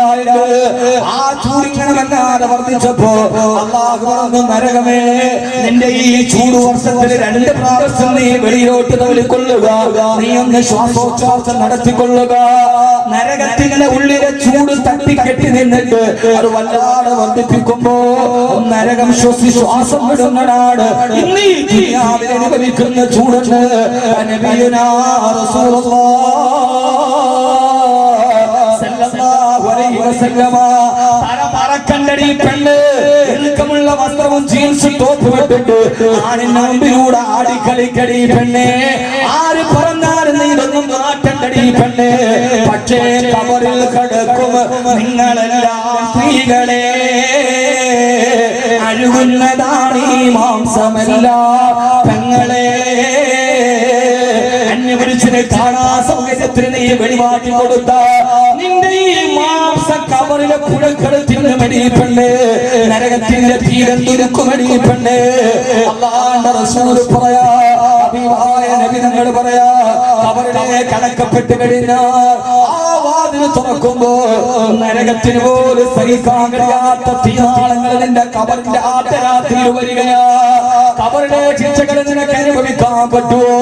ആ ചൂടിങ്ങനെ വല്ലാതെ വർദ്ധിച്ചപ്പോ അല്ലാഹു പറഞ്ഞു, നരകമേ, നിന്റെ ഈ ചൂട് വർഷത്തിൽ 2 പ്രാവശ്യം നീ വെളിയിലോട്ട് തള്ളിക്കൊള്ളുക, നീ ഒന്ന് ശ്വാസോച്ഛ്വാസം നടത്തിക്കൊള്ളുക. നരകത്തിന്റെ ഉള്ളിലെ ചൂട് തട്ടിക്കെട്ടി നിന്നിട്ട് അത് വല്ലാതെ വർദ്ധിപ്പിക്കുമ്പോ നരകം ശ്വാസം വിടുന്നതാണ്. ഇന്ന് ഈ ദുനിയാവിൽ അനുഭവിക്കുന്ന ചൂടുണ്ട്. നബിയുനാ റസൂലുള്ളാഹ് സല്ലല്ലാഹു അലൈഹി വസല്ലമ പറക്കണ്ടടി പെണ്ണ്, ഇറുക്കമുള്ള വസ്ത്രവും ജീൻസും ടോപ്പ് വിട്ടിട്ട് ആണിന്റെ മുമ്പിലൂടെ ആടിക്കളിക്കടി പെണ്ണെ. ആര് പറഞ്ഞാലും നീ ഇതൊന്നും മാറ്റണ്ടടി പെണ്ണെ. പക്ഷേ കബറിൽ കിടക്കും നിങ്ങളെല്ലാം സ്ത്രീകളെ, അഴുകുന്നതാണ് ഈ മാംസമല്ല പെങ്ങളെ. അന്യപുരുഷനെ കാണാ സൗകര്യത്തിന് നീ വെളിവാട്ടി കൊടുത്ത നിന്റെ ഈ മാംസ കബറിലെ പുഴക്കള് തിന്നുമടി പെണ്ണ്, നരകത്തിന്റെ തീരം തുരുക്കുമടി പെണ്ണ്. അല്ലാഹുവിന്റെ റസൂൽ പറയാ, ഹബീബായ നബി തങ്ങൾ പറയാ, കബറിലേക്ക് അടക്കപ്പെട്ട് കഴിഞ്ഞാൽ ആ വാതിൽ തുറക്കുമ്പോ നരകത്തിന് പോലും സഹിക്കാൻ കഴിയാത്ത തീനാളങ്ങൾ നിന്റെ കബറിന്റെ ആദ്യരാത്രിയിൽ വരികയാ. കബറിലെ ശിക്ഷകൾ നിനക്ക് അനുഭവിക്കാൻ പറ്റുമോ?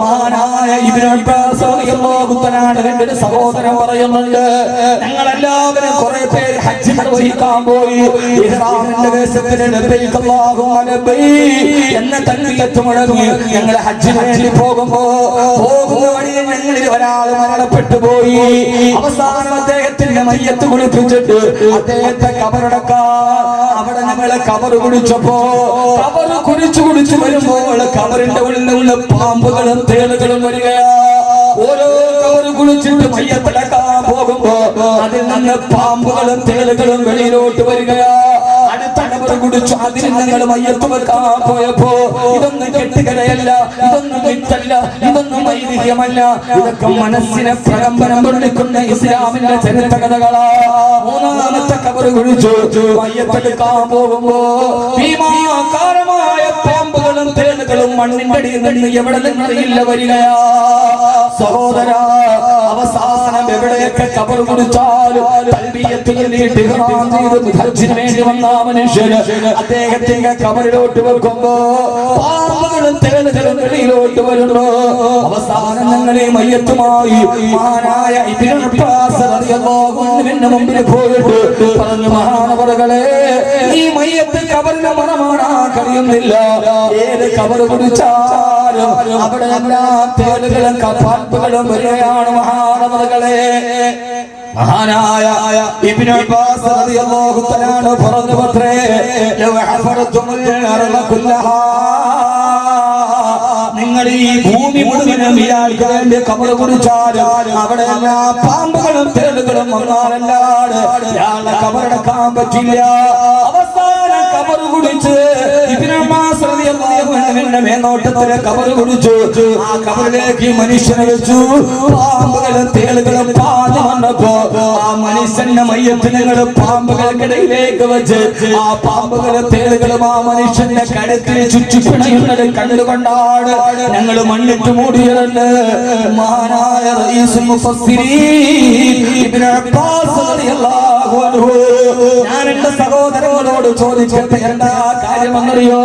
മഹാനായ ഇബ്നു അബ്ബാസ് റളിയല്ലാഹു തആല എന്റെ സഹോദരൻ പറയുന്നുണ്ട്, ഞങ്ങളെല്ലാവരും കുറെ പേര് ഹജ്ജ് നിർവഹിക്കാൻ പോയി. ഇഹ്റാമിന്റെ വേഷത്തിൽ ലബ്ബൈക അല്ലാഹുമ്മ ലബ്ബൈക് എന്ന തൽബിയത്ത് മുഴങ്ങി ഞങ്ങൾ ഹജ്ജിന് വേണ്ടി പോകുന്ന വഴിയിൽ ഞങ്ങളിൽ ഒരാൾ മരണപ്പെട്ടു പോയി. അവസാനം അദ്ദേഹത്തിന്റെ മയ്യത്ത് കുളിപ്പിച്ചിട്ട് അദ്ദേഹത്തെ കബറടക്കാൻ അവിടെ ഞങ്ങളെ കബർ കുടിച്ചപ്പോ കബർ കുടിച്ചു വരുമ്പോൾ കബറിന്റെ ഉള്ളിലുള്ള പാമ്പുകളും തേളുകളും വരികയാ. ഓരോ കബർ കുളിച്ചിട്ട് മയ്യത്തടക്കാൻ പോകുമ്പോ അതിൽ നിന്ന് പാമ്പുകളും തേളുകളും വെളിയിലോട്ട് വരികയാ. അടുത്ത കബർ കുടിച്ചു അതിൽ ഞങ്ങൾ മയ്യത്ത് വെക്കാൻ പോയപ്പോ ഇതൊന്നും കെട്ടുകഥയല്ല, ഇതൊന്നും മിത്തല്ല, ഇതൊന്നും വൈദികമല്ല, ഇതൊക്കെ മനസ്സിനെ പ്രകമ്പനം കൊള്ളിക്കുന്ന ഇസ്ലാമിന്റെ ചരിത്ര കഥകളാ. മൂന്നാമത്തെ കബർ കുഴിച്ചു മയ്യത്തെടുക്കാൻ പോകുമ്പോ ഭീമാകാരമായ പാമ്പുകളും തേളുകളും മണ്ണിന്റെ അടിയിൽ നിന്ന് എവിടെ നിന്നറിയില്ല വരികയാ. സഹോദര, അവസാനം എവിടെയൊക്കെ കബർ കുടിച്ചാലും തൽബിയത്തിൽ നീട്ടി ഇഹ്റാം ചെയ്ത് ഹജ്ജിന് വേണ്ടി വന്ന മനുഷ്യന് അദ്ദേഹത്തിന്റെ കബറിലോട്ട് വെക്കുമ്പോ പാമ്പുകളും തേളുകളും വെളിയിലോട്ട് വരുന്നു. അവസാനം ഞങ്ങളെ മയ്യത്തുമായി മഹാനായ ഇബ്നു അബ്ബാസ് റളിയല്ലാഹു അൻഹുവിന്റെ മുമ്പിൽ പോയിട്ട് പറഞ്ഞു, മഹാനവറുകളെ, ഈ മയ്യത്ത് കബറിലെ മണമാടാൻ കഴിയുന്നില്ല. ഏത് കബർ കുടിച്ചാലും അവിടെ എല്ലാം തേളുകളും പാമ്പുകളും വരികയാണ് മഹാനവറുകളെ. മഹാനായ ഇബ്നു അബ്ബാസ് റളിയല്ലാഹു തആല പറഞ്ഞു, പത്രേ, ലൗ ഹഫറതുൽ അർള കുല്ലഹാ, നിങ്ങൾ ഈ ഭൂമി മുഴുവനും ഇയാൾക്ക് വേണ്ടി കബർ കുടിച്ചാലും അവിടെ എല്ലാ പാമ്പുകളും തേളുകളും വന്നാലല്ലാതെ ഇയാളെ കബറടക്കാൻ പറ്റില്ല. അവസാന കബർ കുടിച്ച് ഇബ്നു അബ്ബാസ് റളിയല്ലാഹു അൻഹുവിന്റെ മേൽനോട്ടത്തിലെ കബർ കുടിച്ചു. ആ കബറിലേക്ക് മനുഷ്യനെ വെച്ചു. പാമ്പുകളും തേളുകളും പാഞ്ഞു വന്നപ്പോ ആ മനുഷ്യന്റെ മയ്യത്ത് ഞങ്ങൾ പാമ്പുകൾക്കിടയിലേക്ക് വെച്ച് ആ പാമ്പുകളും തേളുകളും ആ മനുഷ്യന്റെ കഴുത്തിൽ ചുറ്റിപ്പിണയുന്നത് കണ്ടുകൊണ്ടാണ് ഞങ്ങൾ മണ്ണിട്ട് മൂടിയതല്ല. മഹാനായ റഈസുൽ മുഫസ്സിരീൻ ഇബ്നു അബ്ബാസ് റളിയല്ലാഹു അൻഹു ഞാൻ എന്റെ സഹോദരങ്ങളോട് ചോദിക്കട്ടെ, എന്താ കാര്യമെന്നറിയോ?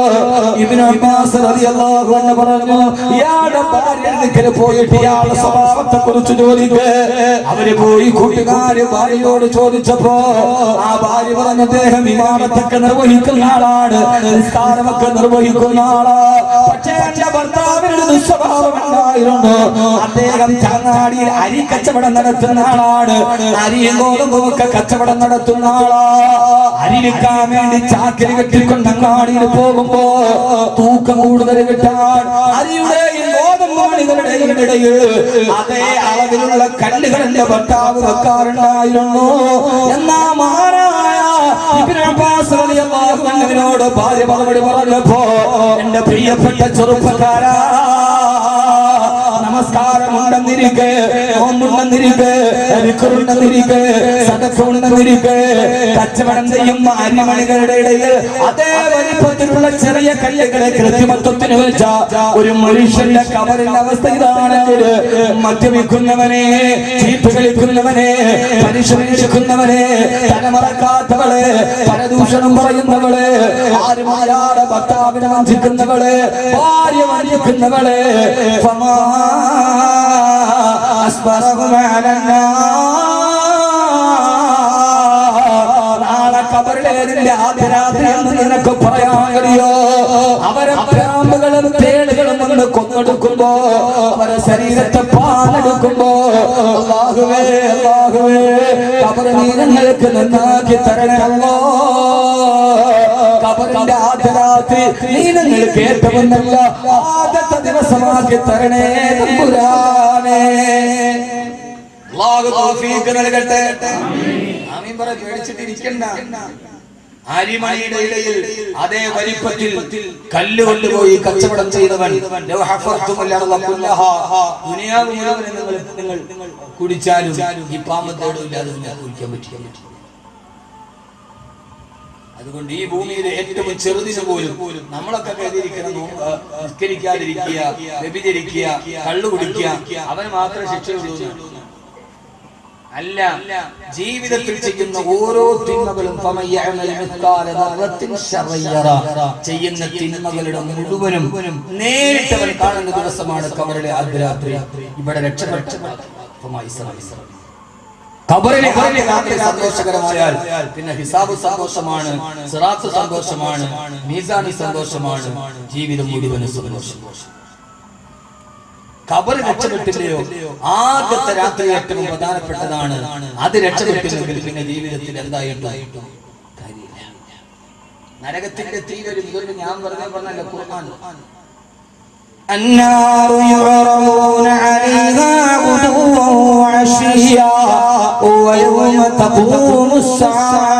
ഇബ്നു അബ്ബാസ് റളിയല്ലാഹു അൻഹു പറഞ്ഞു, ഇയാളുടെ ഭാര്യ അടുക്കൽ പോയിട്ട് ഇയാളുടെ സ്വഭാവത്തെ കുറിച്ച് ചോദിക്ക്. അവര് പോയി കൂട്ടുകാര് ഭാര്യയോട് ചോദിച്ചപ്പോ ആ ഭാര്യ പറഞ്ഞ അദ്ദേഹം ഇമാമത്തൊക്കെ നിർവഹിക്കുന്ന ആളാണ്, നിസ്കാരമൊക്കെ നിർവഹിക്കുന്ന ആളാ. പക്ഷേ എന്റെ ഭർത്താവിനൊരു ദുസ്വഭാവം ഉണ്ടായിരുന്നു. അദ്ദേഹം ചങ്ങാടിയിൽ അരി കച്ചവടം നടത്തുന്ന ആളാണ്. അരിയും ഗോതമ്പുമൊക്കെ കച്ചവടം നടത്തുന്ന ആളാ. അരി വിൽക്കാൻ വേണ്ടി ചാക്കിൽ കെട്ടിക്കൊണ്ട് അങ്ങാടിയിൽ പോകുമ്പോ തൂക്കം കൂടുതൽ കിട്ടാൻ അരിയുടെയും ഗോതമ്പുകളുടെയും ഇടയിൽ അതേ അളവിലുള്ള കല്ലുകൾ എന്റെ ഭർത്താവ് വെക്കാറുണ്ടായിരുന്നു. എന്നാ മഹാനായ ഇബ്നു അബ്ബാസ് റളിയല്ലാഹു അൻഹുവിനോട് ഭാര്യ മറുപടി പറഞ്ഞപ്പോ, എന്റെ പ്രിയപ്പെട്ട ചെറുപ്പക്കാരാ, നമസ്കാരമുണ്ടെന്നിരിക്കെ, നോമ്പുണ്ടെന്നിരിക്കെ, ദിക്റുണ്ടെന്നിരിക്കെ, സദഖയുണ്ടെന്നിരിക്കെ, കച്ചവടം ചെയ്യുന്ന അരിമണികളുടെ ഇടയിൽ അതേ വലിപ്പത്തിലുള്ള ചെറിയ കല്ലുകളെ കൃത്രിമത്വത്തിന് വെച്ച ഒരു മനുഷ്യന്റെ കബറിന്റെ അവസ്ഥ ഇതാണെങ്കിൽ, മദ്യപിക്കുന്നവനെ, ചീട്ട് കളിക്കുന്നവനെ, പരിശോധിക്കുന്നവനെ, തലമറക്കാത്തവളെ, പരദൂഷണം പറയുന്നവളെ, ആരുമാരാടെ ഭർത്താവിനെ വഞ്ചിക്കുന്നവളെ, ഭാര്യ വഞ്ചിക്കുന്നവളെ, നാളെ കബറിലേതിന്റെ ആദ്യ രാത്രിയെന്ന് നിനക്ക് പറയാൻ കഴിയോ? അവരെ പാമ്പുകളും തേളുകളും വന്ന് കൊന്നെടുക്കുമ്പോ, അവരെ ശരീരത്തെ പാലെടുക്കുമ്പോ, അല്ലാഹുവേ അല്ലാഹുവേ കബറ് നീ ഞങ്ങൾക്ക് നന്നാക്കി തരണമല്ലോ. കബറിന്റെ ആദ്യ രാത്രി നീ ഞങ്ങൾക്ക് ഏറ്റവും നല്ല ആദ്യത്തെ ദിവസമാക്കി തരണേ തമ്പുരാനേ. അല്ലാഹു തൗഫീഖ് നൽകട്ടെ. ആമീൻ പറ. പേടിച്ചിട്ടിരിക്കണ്ട. അരിമണിയുടെ ഇടയിൽ അതേ വലിപ്പത്തിൽ കല്ല് കൊണ്ടുപോയി കച്ചവടം ചെയ്തവൻ, ദുനിയാവ് മുഴുവൻ നിങ്ങൾ കുടിച്ചാലും ഈ പാമ്പത്തേടും ഇല്ലാതെ കുടിക്കാൻ പറ്റില്ല. അതുകൊണ്ട് ഈ ഭൂമിയിലെ ഏറ്റവും ചെറുതിന് പോലും നമ്മളൊക്കെ കരുതിയിരിക്കണം, നിസ്കരിക്കാതിരിക്കുക, വ്യഭിചരിക്കുക, കള്ളു കുടിക്കുക, അവന് മാത്രമേ ശിക്ഷയുള്ളൂ അല്ല. ജീവിതത്തിൽ ചെയ്യുന്ന ഓരോ തിന്മകളും ചെയ്യുന്ന തിന്മകളുടെ മുഴുവനും നേരിട്ട് അവൻ കാണുന്ന ദിവസമാണ് കബറിലെ അർദ്ധരാത്രി. ഇവിടെ രക്ഷപ്പെട്ട ഖബറിലെ രാത്രി സന്തോഷകരമായാൽ പിന്നെ ഹിസാബ് സന്തോഷമാണ്, സിറാത്ത് സന്തോഷമാണ്, മീസാനി സന്തോഷമാണ്, ജീവിതം മുഴുവനും സന്തോഷം. ഖബർ രക്ഷപ്പെട്ടില്ലയോ? ആദ്യത്തെ രാത്രി ഏറ്റവും പ്രധാനപ്പെട്ടതാണ്. അത് രക്ഷപ്പെട്ടില്ലെങ്കിൽ പിന്നെ ജീവിതത്തിൽ എന്തായിട്ടും കാര്യമില്ല. നരകത്തിന്റെ തീരൊരു ഇതൊരു ഞാൻ പറഞ്ഞല്ലോ ഖുർആൻ. النار يعرضون عليها غدوا وعشيا ويوم تقوم الساعة.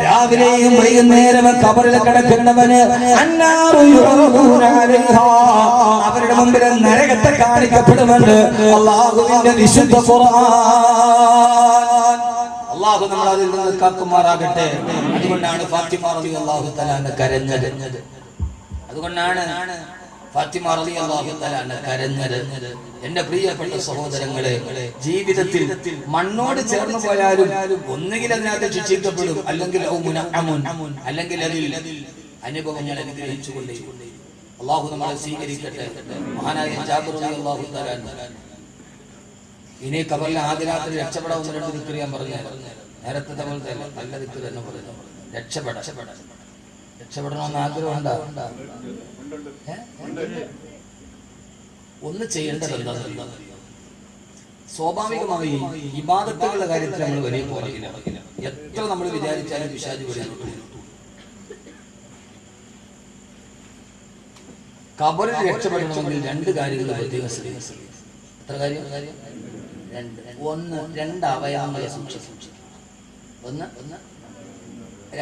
രാവിലെയും വൈകുന്നേരം ഖബറിൽ കിടക്കുന്നവന് അവരുടെ മുമ്പിൽ നരകത്തെ കാണിക്കപ്പെടുമെന്ന് അല്ലാഹുവിന്റെ വിശുദ്ധ ഖുർആൻ. അല്ലാഹു നമ്മളെ അതിൽ നിന്ന് കാക്കുമാറാകട്ടെ. അതുകൊണ്ടാണ് ഫാത്തിമ റളിയല്ലാഹു തആല കരഞ്ഞത്. അതുകൊണ്ടാണ് ഫാത്തിമ റളിയല്ലാഹു തആല കരഞ്ഞത്. എന്റെ പ്രിയപ്പെട്ട സഹോദരങ്ങളെ, ജീവിതത്തിൽ മണ്ണോട് ചേർന്ന് പോയാലും ഒന്നുകിൽ അതിനകത്ത് ശിക്ഷിക്കപ്പെടും, അല്ലെങ്കിൽ അല്ലെങ്കിൽ അതിൽ അനുഭവങ്ങൾ അനുഗ്രഹിച്ചുകൊണ്ടേ. അല്ലാഹു നമ്മളെ സ്വീകരിക്കട്ടെ. മഹാനായ ജാബിർ റളിയല്ലാഹു തആല ഇനി ഖബറിലെ ആദ്യ രാത്രി രക്ഷപ്പെടാവുന്ന രണ്ട് ദിക്ർ ഞാൻ പറഞ്ഞു. നേരത്തെ നമ്മൾ നല്ല ദിക്ർ തന്നെ പറഞ്ഞു. രക്ഷപ്പെടണമെന്ന് ആഗ്രഹമുണ്ടോ? ഒന്ന് ചെയ്യേണ്ടത് എന്താണെന്ന് സ്വാഭാവികമായി ഇബാദത്തുകളുടെ കാര്യത്തിൽ നമ്മൾ വലിയ പുറകില്ല. എത്ര നമ്മൾ വിചാരിച്ചാലും പിശാച് വരാനോട്ട്. ഖബറിൽ രക്ഷപ്പെടണമെങ്കിൽ രണ്ട് കാര്യങ്ങൾ പ്രത്യേകം ശ്രദ്ധിക്കുക. എത്ര കാര്യം? ഒന്ന്, രണ്ട് അവയവങ്ങളെ സൂക്ഷിച്ചു.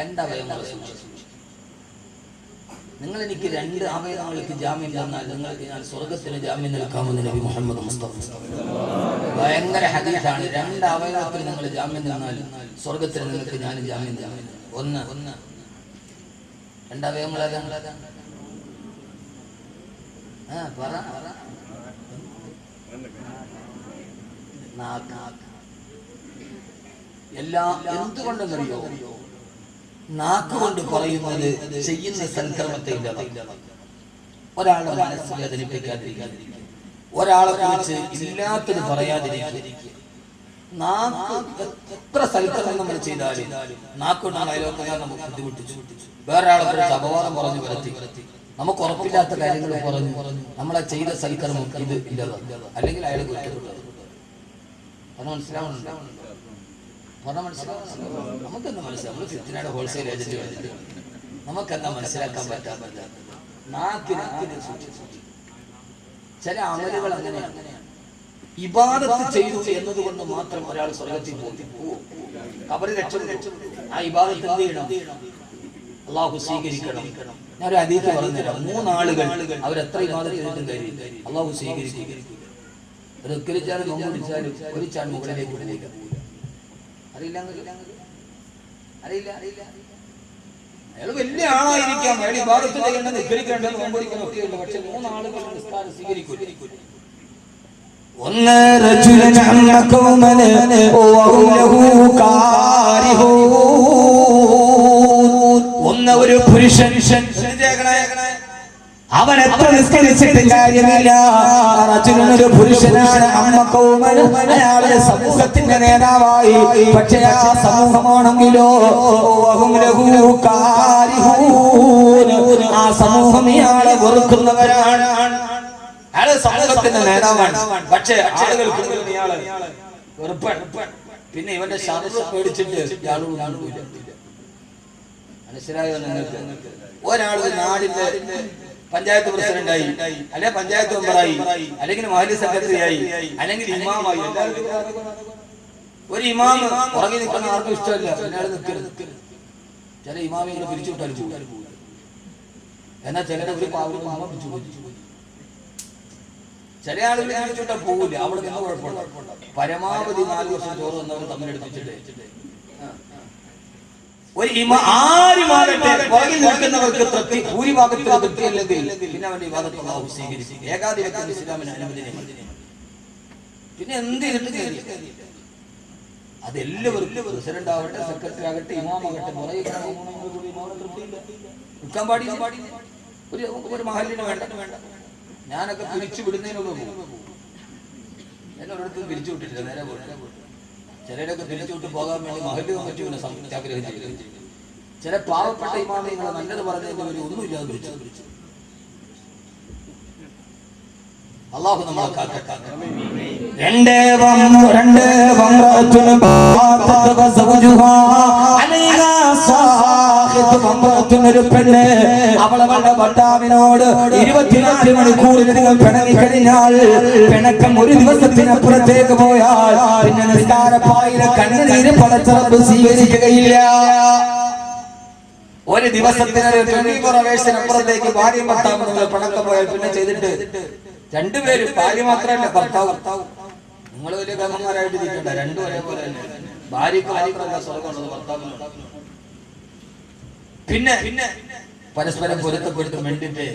രണ്ട് അവയവങ്ങളെ സൂക്ഷിച്ചു. നിങ്ങൾ എനിക്ക് 2 അവയവങ്ങൾക്ക് ജാമ്യം തന്നാൽ നിങ്ങൾക്ക് ഞാൻ സ്വർഗത്തിന് ജാമ്യം നൽകാമെന്ന് നബി മുഹമ്മദ് മുസ്തഫ. ഭയങ്കര ഹദീസാണ്. 2 അവയവത്തിന് നിങ്ങൾ ജാമ്യം തന്നാൽ സ്വർഗത്തിന് നിങ്ങൾക്ക് ഞാൻ ജാമ്യം തരാം. ഒന്ന് 2 അവയവങ്ങൾ ഏതാണ്? പറ. എന്തുകൊണ്ടെന്നറിയോ? നാക്കുകൊണ്ട് പറയുന്നത് ചെയ്യുന്ന സൽക്കർമ്മത്തെ ഇല്ലാതാക്കും. ഒരാളെ മനസ്സ് വേദനിപ്പിക്കാതിരിക്കാതിരിക്കുക, ഒരാളെ കുറിച്ച് ഇല്ലാത്തത് പറയാതിരിക്കുക. നാക്ക് എത്ര സൽക്കർമ്മം നമ്മൾ ചെയ്താലും നാക്കുകൊണ്ട് അയലോക്കാരെ നമുക്ക് ബുദ്ധിമുട്ടിച്ചു, വേറെ ആളെ കുറിച്ച് അപവാദം പറഞ്ഞു വരുത്തി, നമുക്ക് ഉറപ്പില്ലാത്ത കാര്യങ്ങൾ പറഞ്ഞു നമ്മളെ ചെയ്ത സൽക്കർമ്മം ഇത് ഇല്ലാതാക്കുക, അല്ലെങ്കിൽ അയാളെ കുറ്റപ്പെടുത്തുക. മനസ്സിലാവുന്നുണ്ടോ? നമുക്കെന്താ മനസ്സിലാവും? നമ്മൾ ഫിത്തിനയുടെ ഹോൾസെയിൽ ഏജന്റ് വന്നിട്ട് നമുക്കെന്താ മനസ്സിലാക്കാൻ പറ്റാത്ത നാക്കിന് ചില അമലുകൾ അങ്ങനെയാണ്. ഇബാദത്ത് ചെയ്തു എന്നതുകൊണ്ട് മാത്രം ഒരാൾ സ്വർഗത്തിൽ പോകും. ഖബറിൽ രക്ഷപ്പെട്ടു. ആ ഇബാദത്ത് എന്ത് ചെയ്യണം? അള്ളാഹു സ്വീകരിക്കണം. ഞാനൊരു ഹദീസ് പറഞ്ഞുതരാം. 3 ആളുകൾ അവരെത്ര ഇബാദത്ത് ചെയ്തിട്ടും കാര്യം അള്ളാഹു സ്വീകരിക്കും. ഒരിക്കലിച്ചാലും നോമ്പ് പിടിച്ചാലും ഒരു ചാൻ മുകളിലേക്ക് പോകില്ല. അറിയില്ല. അയാൾ വലിയ ആളായിരിക്കാം, അയാൾ ഇബാദത്ത് ചെയ്യേണ്ടത് നിസ്കരിക്കേണ്ടത് നോമ്പ് പിടിക്കണം ഒക്കെയുണ്ട്. പക്ഷെ 3 ആളുകൾ നിസ്കാരം സ്വീകരിക്കും. ഒന്ന് ഒരു പുരുഷൻ, അവൻ എത്ര നിസ്കരിച്ചിട്ടും കാര്യമില്ല. ഒരു പുരുഷനാണ് അയാളുടെ സമൂഹത്തിന്റെ നേതാവായി. പക്ഷെ ആ സമൂഹമാണെങ്കിലോ ആ സമൂഹം ഇയാളെ വെറുക്കുന്നവരാണ്. അയാളെ സമൂഹത്തിന്റെ നേതാവാണ്, പക്ഷെ ആളുകൾക്ക് ഇയാളെ വെറുപ്പാണ്. പിന്നെ ഇവന്റെ ശബ്ദം പേടിച്ചിട്ട് ഇയാളോട് മനസ്സിലായോ നിങ്ങൾക്ക്? ഒരാൾ നാടിന്റെ പഞ്ചായത്ത് പ്രസിഡന്റായി, അല്ലെ പഞ്ചായത്ത് മെമ്പറായി, അല്ലെങ്കിൽ മഹല്ല് സെക്രട്ടറിയായി, അല്ലെങ്കിൽ ഇമാമായി. ഒരു ഇമാം ഉറങ്ങി നിൽക്കുന്ന ആർക്കും ഇഷ്ടമല്ല. അയാൾ നിൽക്കരുത്. ചില ഇമാമികളെ പിരിച്ചു വിട്ടാലും പോകും. എന്നാൽ ചിലരെ ഒരു പാവം ഇമാം പിടിച്ചു പോകും. ചില ആളുകൾ പിരിച്ചുവിട്ടാൽ പോകില്ല. അവിടെ നിന്ന് കുഴപ്പമില്ല. പരമാവധി 4 വർഷം ചോറ് വന്നവർ തമ്മിലെടുപ്പിച്ചിട്ട് ഒരു ആരുമാകട്ടെ പുറകിൽ നിൽക്കുന്നവർക്ക് ഭൂരിഭാഗത്തിന് തൃപ്തിയല്ലെങ്കിൽ പിന്നെ അവന്റെ വിവാദത്തെ അല്ലാഹു സ്വീകരിക്കും. ഏകാധിപത്യം ഇസ്ലാമിന് അനുവദനീയമല്ല. പിന്നെ എന്ത് ചെയ്തിട്ട് കാര്യമില്ല. അതെല്ലാവർക്കും പ്രസിഡന്റ് ആവട്ടെ, സെക്രട്ടറി ആകട്ടെ, ഇമാമാകട്ടെ, നിൽക്കാൻ പാടില്ല. ഒരു മഹല്ലിന് വേണ്ട. ഞാനൊക്കെ പിരിച്ചു വിടുന്നതിനുള്ള എന്നൊരിടത്തും പിരിച്ചു വിട്ടിട്ടില്ല. നേരെ പോയിട്ട് ചിലരൊക്കെ തിരിച്ചുവിട്ട് പോകാൻ വേണ്ടി മഹല്ല് കമ്മിറ്റിനെ സത്യാഗ്രഹം ചെയ്തു. ചില പാവപ്പെട്ട ഇമാമികളെ നല്ലത് പറഞ്ഞതിന്റെ ഒരു ഒന്നുമില്ലാതെ പിരിച്ചു. അല്ലാഹു നമ്മളെ കാക്കട്ടെ. ഒരു പെണ്ണ് അവളവളുടെ ഭർത്താവിനോട് 24 മണിക്കൂറിലധികം പിണങ്ങി കഴിഞ്ഞാൽ, പിണക്കം ഒരു ദിവസത്തിനപ്പുറത്തേക്ക് പോയാൽ പിന്നെ നിസ്കാരപ്പായിലെ കണ്ണുനീര് പടച്ചറപ്പ് സ്വീകരിക്കുകയില്ല. ഒരു ദിവസത്തിനൊരു 24 hours ഭാര്യ ഭർത്താവ് പിണക്കം പോയാൽ പിന്നെ ചെയ്തിട്ട് 2 പേരും, ഭാര്യ മാത്രമല്ല ഭർത്താവ്. നിങ്ങൾ വലിയ കർമ്മന്മാരായിട്ട് ഇരിക്കണ്ട. 2 ഒരേപോലെ തന്നെ. ഭാര്യക്ക് മാത്രമല്ല സ്വർഗമുള്ളത്, ഭർത്താവിനുണ്ട്. പിന്നെ പരസ്പരം പൊരുത്തപ്പെട്ട് മിണ്ടിട്ട്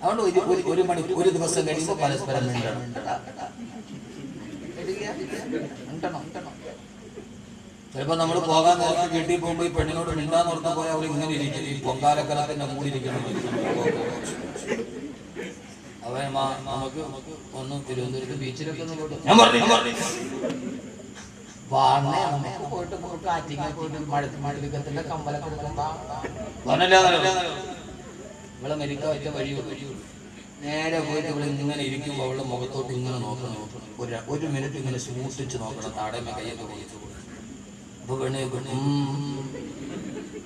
അതുകൊണ്ട് ഒരു ദിവസം കഴിയുമ്പോൾ പരസ്പരം മിണ്ടണം. ചിലപ്പോ നമ്മൾ പോകാൻ നേരത്തെ വീട്ടിൽ പോകുമ്പോ ഈ പെണ്ണിനോട് മിണ്ടാന്ന് ഓർത്ത് പോയാൽ അവൾ ഇങ്ങനെ ഇരിക്കും. ഈ പൊങ്കാലക്കലത്തിന്റെ മൂടിയിരിക്കണം. അവൻ നമുക്ക് ഒന്ന് തിരുവനന്തപുരത്ത് ബീച്ചിലൊക്കെ ഒന്ന് പോയിട്ട് ഞാൻ പറഞ്ഞു പോയിട്ട് മഴക്കത്തിന്റെ കമ്പലൊക്കെ ഇവിടെ മരിക്ക വെച്ച വഴിയുള്ളൂ. നേരെ പോയിട്ട് ഇവിടെ ഇങ്ങനെ ഇരിക്കുമ്പോൾ അവളുടെ മുഖത്തോട്ട് ഇങ്ങനെ നോക്കണം. 1 മിനിറ്റ് ഇങ്ങനെ സൂക്ഷിച്ച് നോക്കണം. താടമേ കയ്യൊക്കെ പോയിട്ട് അപ്പൊ പെണ്ണ്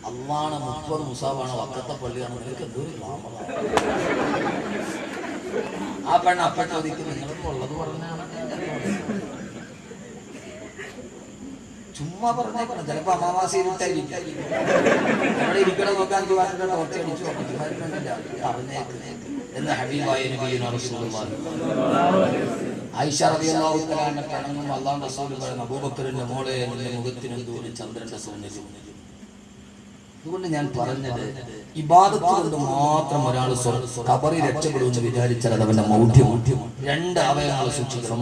അള്ളാണ് 30 മുസാവാണ്, വക്കത്തെ പള്ളിയാണ്, നിനക്ക് എന്തൊരു ഗ്ലാമറാണ്. ആ പെണ്ണ് അപ്പ ചോദിക്കും, നിങ്ങൾക്ക് ഉള്ളത് പറഞ്ഞാണ്. ചുമ്മാ പറഞ്ഞേക്കണം. ചിലപ്പോ അമാവാസിയിലിട്ടായിരിക്കും അവിടെ ഇരിക്കണം നോക്കാൻ ടോർച്ചടിച്ചു പറഞ്ഞേക്ക് എന്ന് ഹബീബായ നബിയുനാ റസൂലുള്ളാഹി. ആയിഷ റളിയല്ലാഹു തആല അൻഹ അല്ലാഹുവിന്റെ റസൂൽ പറയുന്നു, അബൂബക്കറിന്റെ മോളെ നിന്റെ മുഖത്തിന് എന്തോ ഒരു ചന്ദ്രന്റെ സൗന്ദര്യം. അതുകൊണ്ട് ഞാൻ പറഞ്ഞത് ഇബാദത്ത് കൊണ്ട് മാത്രം ഒരാൾ ഖബറിൽ രക്ഷപ്പെടുമെന്ന് വിചാരിച്ചാൽ അത് അവന്റെ മൗഢ്യം. രണ്ട് അവയവങ്ങൾ സൂക്ഷിക്കണം.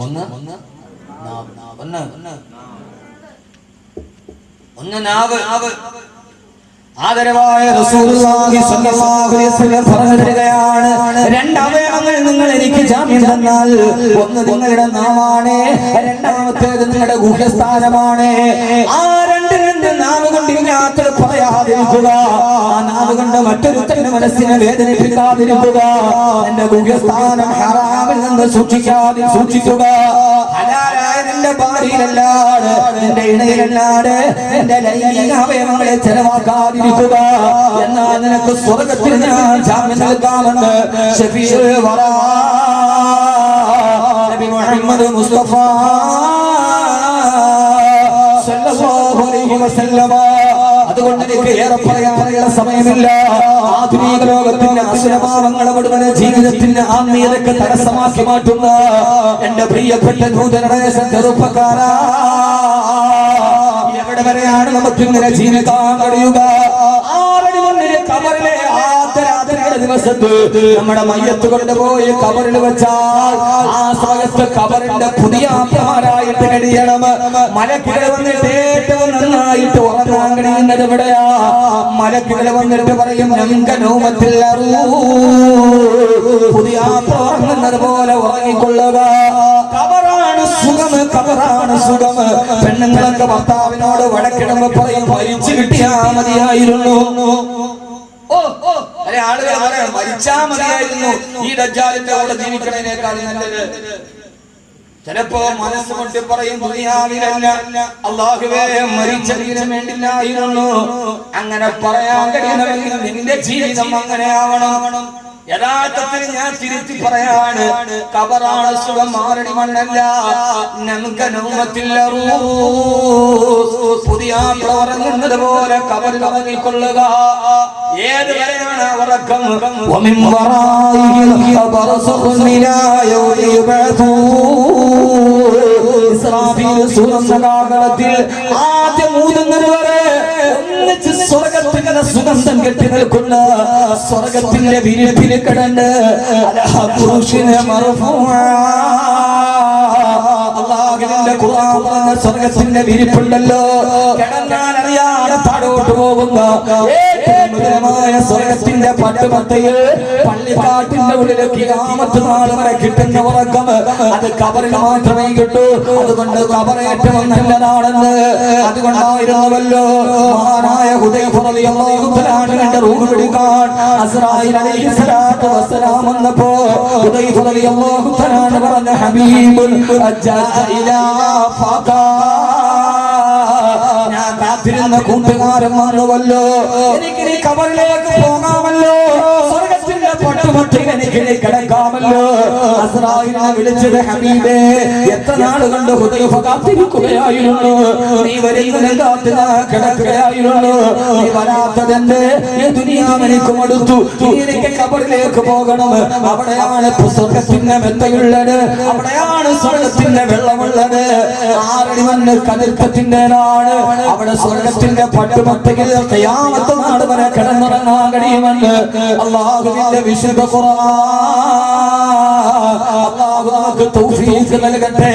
ഒന്ന് നാവ്. ആദരവായ റസൂലുള്ളാഹി സ്വല്ലല്ലാഹു അലൈഹി വസല്ലം പറഞ്ഞു തരികയാണ്, രണ്ട് അവയവങ്ങൾ നിങ്ങൾ എനിക്ക് ജാമ്യം തന്നാൽ ഒന്ന് നിങ്ങളുടെ നാവാണ്, രണ്ടാമത്തേത് നിങ്ങളുടെ ഗുഹ്യസ്ഥാനമാണ്. ആ രണ്ട് നാവ് കൊണ്ട് ഇല്ലാത്തത് പറയാതിരിക്കുക. ആ നാവ് കൊണ്ട് മറ്റൊരുത്തന്റെ മനസ്സിനെ വേദനിപ്പിക്കാതിരിക്കുക. എന്റെ ഗുഹ്യസ്ഥാനം ഹറാമിൽ നിന്ന് സൂക്ഷിക്കുക. ഹലാലായ നിന്റെ ഭാര്യയിലല്ലാതെ, നിന്റെ ഇണയിലല്ലാതെ എന്റെ ലൈംഗിക അവയവങ്ങളെ ചെലവാക്കാതിരിക്കുക. എന്നാൽ നിനക്ക് സ്വർഗത്തിൽ ഞാൻ ജാമ്യം നൽകാമെന്ന് ശഫീഉൽ വറാ നബി മുഹമ്മദ് മുസ്തഫ സല്ലല്ലാഹു അലൈഹി വസല്ലം. അതുകൊണ്ട് എനിക്ക് ഏറെ പറയാനുള്ള സമയമില്ല. ആധുനിക ലോകത്തിന്റെ അസുരഭാവങ്ങളെ മുഴുവൻ ജീവിതത്തിന്റെ ആത്മീയതയ്ക്ക് തടസ്സമാക്കി മാറ്റുന്ന എന്റെ പ്രിയപ്പെട്ട നൂതനദേശ ചെറുപ്പക്കാരാ, എവിടെ വരെയാണ് നമുക്ക് ഇങ്ങനെ ജീവിക്കാൻ കഴിയുക? ഖബറിലെ ആദരാധനയുടെ ദിവസത്ത് നമ്മുടെ മയ്യത്ത് കൊണ്ടുപോയി ഖബറിൽ വെച്ചാൽ ആ സമയത്ത് ഖബറിന്റെ പുതിയ ആപ്തമാരായിട്ട് കഴിയണം. മലക്കുകൾ വന്നിട്ട് ഏറ്റവും നന്നായിട്ട് ഉറങ്ങാൻ കഴിയുന്നത് എവിടെയാ? മലക്കുകൾ വന്നിട്ട് പറയും, നമുക്ക് നൗമത്തിൽ പുതിയ ആപ്ത ഉറങ്ങുന്നത് പോലെ ഉറങ്ങിക്കൊള്ളുക. ഖബറാണ് സുഖം, ഖബറാണ് സുഖം. പെണ്ണുങ്ങളൊക്കെ ഭർത്താവിനോട് വഴക്കിടുമ്പോ പറയും, മരിച്ചു കിട്ടിയാ മതിയായിരുന്നു. ആളുകൾ പറയാം, മരിച്ചാ മതിയായിരുന്നു, ഈ ദജ്ജാലിന്റെ കൂടെ ജീവിക്കണേനേക്കാൾ നല്ലത്. ചിലപ്പോ മനസ്സുകൊണ്ട് പറയും, ദുനിയാവിലല്ല അല്ലാഹുവേ മരിച്ചതിന് വേണ്ടില്ലായിരുന്നു. അങ്ങനെ പറയാൻ കഴിയണമെങ്കിൽ നിന്റെ ജീവിതം അങ്ങനെ ആവണം. യഥാർത്ഥത്തിൽ ഞാൻ തിരുത്തി പറയാണ്, ഖബറാണ് സുഖം, മാറണി മണ്ണല്ല. നമുക്ക് നൗമത്തിൽ പുതിയ ഉറങ്ങുന്നത് പോലെ ഖബറിൽ ഉറങ്ങിക്കൊള്ളുക. ഏത് വരെയാണ് ഉറക്കം? ആദ്യം ഊതുന്നത് വരെ ഒന്നിച്ച് സ്വർഗത്തിന്റെ സുഗന്ധം കെട്ടി നിൽക്കുന്ന സ്വർഗത്തിന്റെ വിരിപ്പിൽ കിടന്ന് പുരുഷനെ അല്ലാഹുവിന്റെ ഖുർആൻ പറഞ്ഞ സ്വർഗത്തിന്റെ വിരിപ്പുണ്ടല്ലോ, കിടന്നാൽ അറിയാതെ താഴോട്ട് പോകുന്ന ഏറ്റവും സ്വർഗത്തിന്റെ പട്ടുമത്തയിൽ പള്ളിക്കാട്ടിന്റെ ഉള്ളിൽ ഖിയാമത്ത് നാൾ വരെ കിട്ടുന്ന ഉറക്കം അത് ഖബറിൽ മാത്രമേ കിട്ടൂ. അതുകൊണ്ട് ഖബർ ഏറ്റവും നല്ലതാണെന്ന് അതുകൊണ്ടായിരുന്നവല്ലോ മഹാനായ ഹുദൈഫ റളിയല്ലാഹു തആല അൻഹുവിന്റെ റൂഹ് പിടിക്കാൻ അസ്റായീൽ അലൈഹിസ്സലാത്തു വസ്സലാം വന്നപ്പോ ഹുദൈഫ റളിയല്ലാഹു തആല പറഞ്ഞ, ഹബീബുൽ ഇലാ ഫാഖാ, ഞാൻ കാത്തിരുന്ന കൂട്ടുകാരൻ വന്നുവല്ലോ, എനിക്ക് നീ ഖബറിലേക്ക് പോകാമല്ലോ, സ്വർഗത്തിന്റെ പട്ടുമത്തിൽ എനിക്ക് നീ കിടക്കാമല്ലോ. അസ്റായീലിനെ വിളിച്ചത്, ഹബീബേ എത്ര നാൾ കൊണ്ട് ഹുദൈഫ കാത്തിരിക്കുകയായിരുന്നു, നീ വരുന്നതിനെ കാത്ത് കിടക്കുകയായിരുന്നു, നീ വരാത്തതെന്റെ ഈ ദുനിയാവ് എനിക്ക് മടുത്തു, എനിക്ക് ഖബറിലേക്ക് പോകണം. അവിടെയാണ് സ്വർഗത്തിന്റെ മെത്തയുള്ളത്, അവിടെയാണ് സ്വർഗത്തിന്റെ വെള്ളമുള്ളത്. 6 മണ്ണ് കതിർക്കത്തിൻ്റെതാണ്, അവിടെ സ്വർഗത്തിന്റെ പട്ടുമത്തയിൽ ഖിയാമത്ത് നാൾ വരെ കിടന്നുറങ്ങാൻ കഴിയുമെന്ന് അല്ലാഹുവിന്റെ വിശുദ്ധ ഖുർആൻ. അല്ലാഹു നമുക്ക് തൗഫീഖ് നൽകട്ടെ.